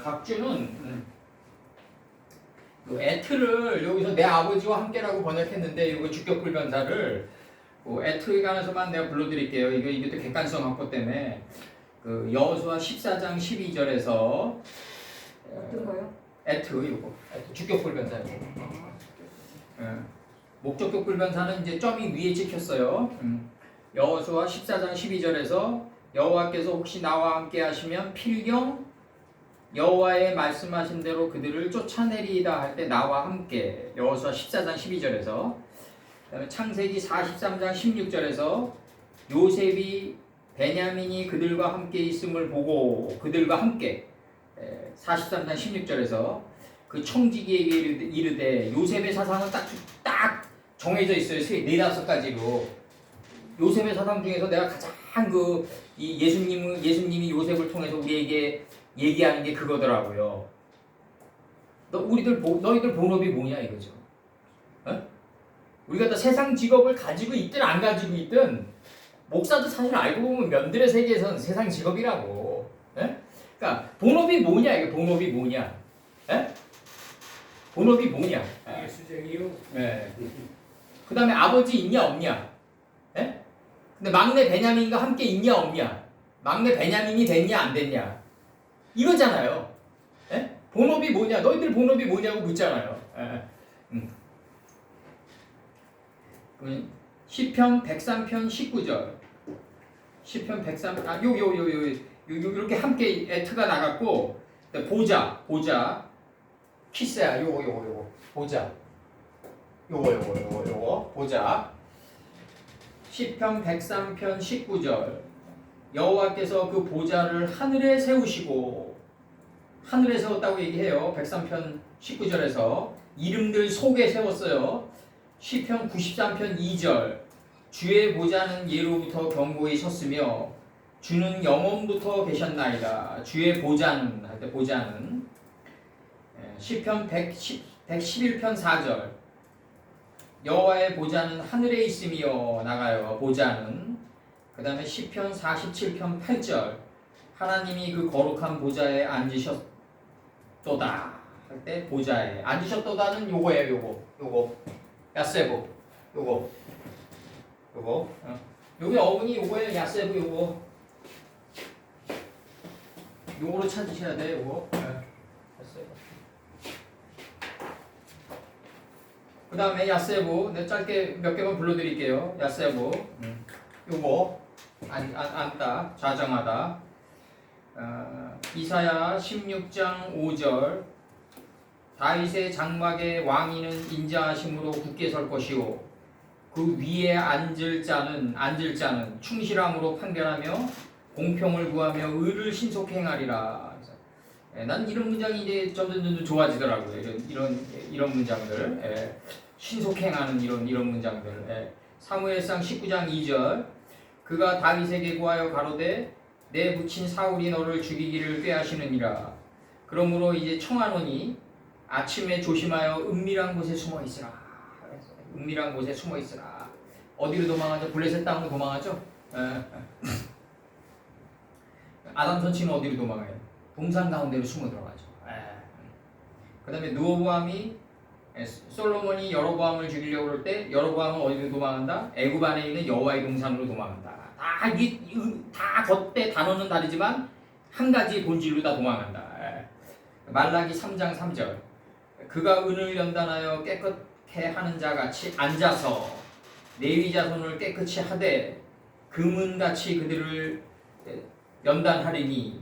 각주는 에트를 여기서 내 아버지와 함께라고 번역했는데 이거 주격불변사를 에트에 관해서만 내가 불러드릴게요. 이게 또 객관성 확보 때문에 여호수아 14장 12절에서 어떤 거요? 에트 주격불변사 목적격 불변사는 이제 점이 위에 찍혔어요. 여호수아 14장 12절에서 여호와께서 혹시 나와 함께 하시면 필경 여호와의 말씀하신 대로 그들을 쫓아내리이다 할 때 나와 함께 여호수아 14장 12절에서 그다음에 창세기 43장 16절에서 요셉이 베냐민이 그들과 함께 있음을 보고 그들과 함께 43장 16절에서 그 청지기에게 이르되 요셉의 사상은 딱 정해져 있어요. 네다섯 가지로. 요셉의 사상 중에서 내가 가장 이 예수님이 요셉을 통해서 우리에게 얘기하는 게 그거더라고요. 너희들 본업이 뭐냐 이거죠. 어? 우리가 다 세상 직업을 가지고 있든 안 가지고 있든 목사도 사실 알고 보면 면들의 세계에서는 세상 직업이라고. 에? 그러니까 본업이 뭐냐 이게 본업이 뭐냐. 에? 본업이 뭐냐? 예수쟁이요. 네. 그 다음에 아버지 있냐 없냐? 예? 근데 막내 베냐민과 함께 있냐 없냐? 막내 베냐민이 됐냐 안 됐냐? 이거잖아요. 예? 본업이 뭐냐? 너희들 본업이 뭐냐고 묻잖아요. 예. 시편 103편 19절. 시편 103 이렇게 함께 에트가 나갔고 보자 키스야 요거 보자 요거 보자. 시편 103편 19절 여호와께서 그 보좌를 하늘에 세우시고 하늘에 세웠다고 얘기해요. 103편 19절에서 이름들 속에 세웠어요. 시편 93편 2절 주의 보좌는 예로부터 견고히 섰으며 주는 영원부터 계셨나이다. 주의 보좌는 할 때 보좌는 시편 111편 4절 여호와의 보좌는 하늘에 있으며 나가요. 보좌는 그 다음에 시편 47편 8절 하나님이 그 거룩한 보좌에 앉으셨도다 할 때 보좌에 앉으셨도다는 요거예요. 요거 야세부 요거 여기 어근이 요거예요. 야세부 요거로 찾으셔야 돼요. 요거 야세부. 그 다음에 야세부 내가 짧게 몇 개만 불러드릴게요. 야세부 요거 앉다 좌정하다. 이사야 16장 5절 다윗의 장막에 왕위는 인자하심으로 굳게 설 것이요 그 위에 앉을 자는 충실함으로 판결하며 공평을 구하며 의를 신속히 행하리라. 난 이런 문장이 이제 점점 좋아지더라고요. 이런 문장들, 신속히 행하는 이런 문장들. 사무엘상 19장 2절 그가 다윗에게 구하여 가로되 내 부친 사울이 너를 죽이기를 꾀하시느니라. 그러므로 이제 청하노니 아침에 조심하여 은밀한 곳에 숨어 있으라. 은밀한 곳에 숨어 있으라. 어디로 도망하죠? 블레셋 땅으로 도망하죠? 아담 선치는 어디로 도망해요? 동산 가운데로 숨어 들어가죠. 그 다음에 루호보암이 솔로몬이 여로보암을 죽이려고 그럴 때 여로보암은 어디로 도망한다? 애굽 안에 있는 여호와의 동산으로 도망한다. 다 겉대 단어는 다르지만 한 가지 본질로 다 도망한다. 말라기 3장 3절 그가 은을 연단하여 깨끗게 하는 자같이 앉아서 레위 자손을 깨끗이 하되 금은같이 그들을 연단하리니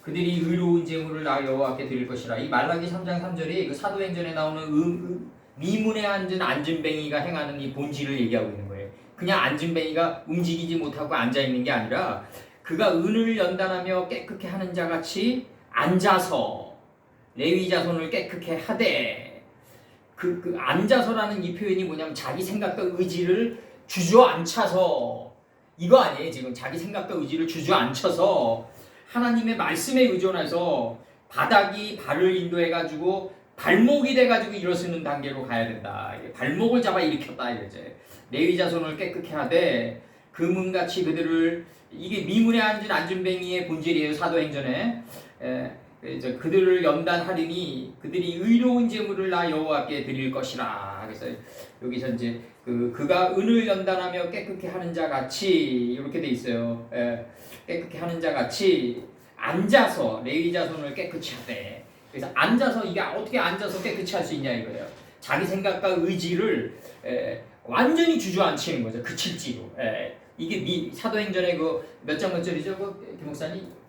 그들이 의로운 제물을 나 여호와께 드릴 것이라. 이 말라기 3장 3절이 그 사도행전에 나오는 미문에 앉은 안진뱅이가 행하는 이 본질을 얘기하고 있는 거예요. 그냥 안진뱅이가 움직이지 못하고 앉아있는 게 아니라 그가 은을 연단하며 깨끗게 하는 자같이 앉아서 레위 자손을 깨끗게 하되 그 앉아서라는 이 표현이 뭐냐면 자기 생각과 의지를 주저앉혀서 이거 아니에요. 지금 자기 생각과 의지를 주저앉혀서 하나님의 말씀에 의존해서 바닥이 발을 인도해가지고 발목이 돼가지고 일어서는 단계로 가야 된다. 발목을 잡아 일으켰다 이거지. 레위 자손을 깨끗게 하되 금은같이 그들을 이게 미문에 앉은 안준뱅이의 본질이에요. 사도행전에 그들을 연단하리니 그들이 의로운 제물을 나 여호와께 드릴 것이라. 그래서 여기서 이제 그가 은을 연단하며 깨끗게 하는 자 같이 이렇게 돼 있어요. 깨끗게 하는 자 같이 앉아서 레위 자손을 깨끗이 하되. 그래서 앉아서 이게 어떻게 앉아서 깨끗이 할 수 있냐 이거예요. 자기 생각과 의지를 완전히 주저앉히는 거죠. 그칠지로. 이게 사도행전의 그 몇 장 몇 절이죠? 김 목사님?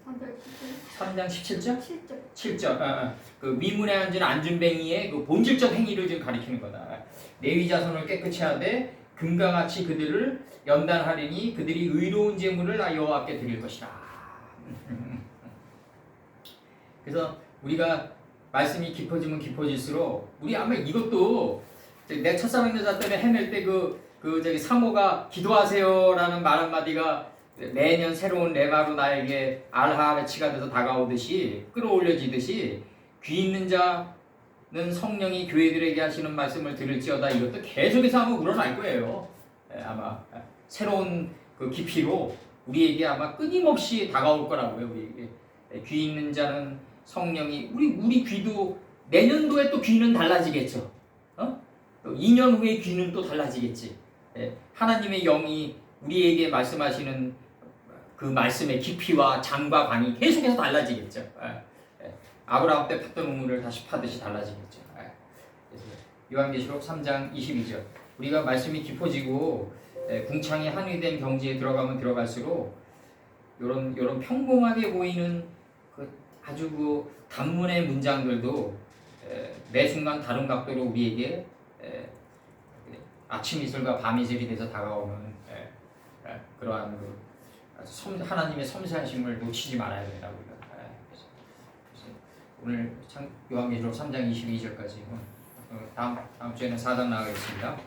3장 17절? 7절. 그 미문에 앉은 안준뱅이의 그 본질적 행위를 지금 가리키는 거다. 레위 자손을 깨끗이 하되 금과 같이 그들을 연단하리니 그들이 의로운 제물을 나 여호와께 드릴 것이라. 그래서 우리가 말씀이 깊어지면 깊어질수록 우리 아마 이것도 내 첫사랑 여자 때문에 헤맬 때 저기 사모가 기도하세요라는 말 한마디가 매년 새로운 레마로 나에게 알하르치가 돼서 다가오듯이 끌어올려지듯이 귀 있는 자는 성령이 교회들에게 하시는 말씀을 들을지어다. 이것도 계속해서 아마 우러날 거예요. 아마 새로운 그 깊이로 우리에게 아마 끊임없이 다가올 거라고요. 우리에게 귀 있는 자는 성령이 우리 귀도 내년도에 또 귀는 달라지겠죠. 또 2년 후에 귀는 또 달라지겠지. 하나님의 영이 우리에게 말씀하시는 그 말씀의 깊이와 장과 관이 계속해서 달라지겠죠. 아브라함 때 팠던 우물을 다시 파듯이 달라지겠죠. 그래서 요한계시록 3장 22절 우리가 말씀이 깊어지고 궁창이 한의된 경지에 들어가면 들어갈수록 이런 평범하게 보이는 아주 그 단문의 문장들도 매 순간 다른 각도로 우리에게 아침 이슬과 밤 이슬이 돼서 다가오는 그러한 하나님의 섬세하심을 놓치지 말아야 된다고 우리가. 그래서 오늘 요한계시록 3장 22절까지 다음 주에는 4장 나가겠습니다.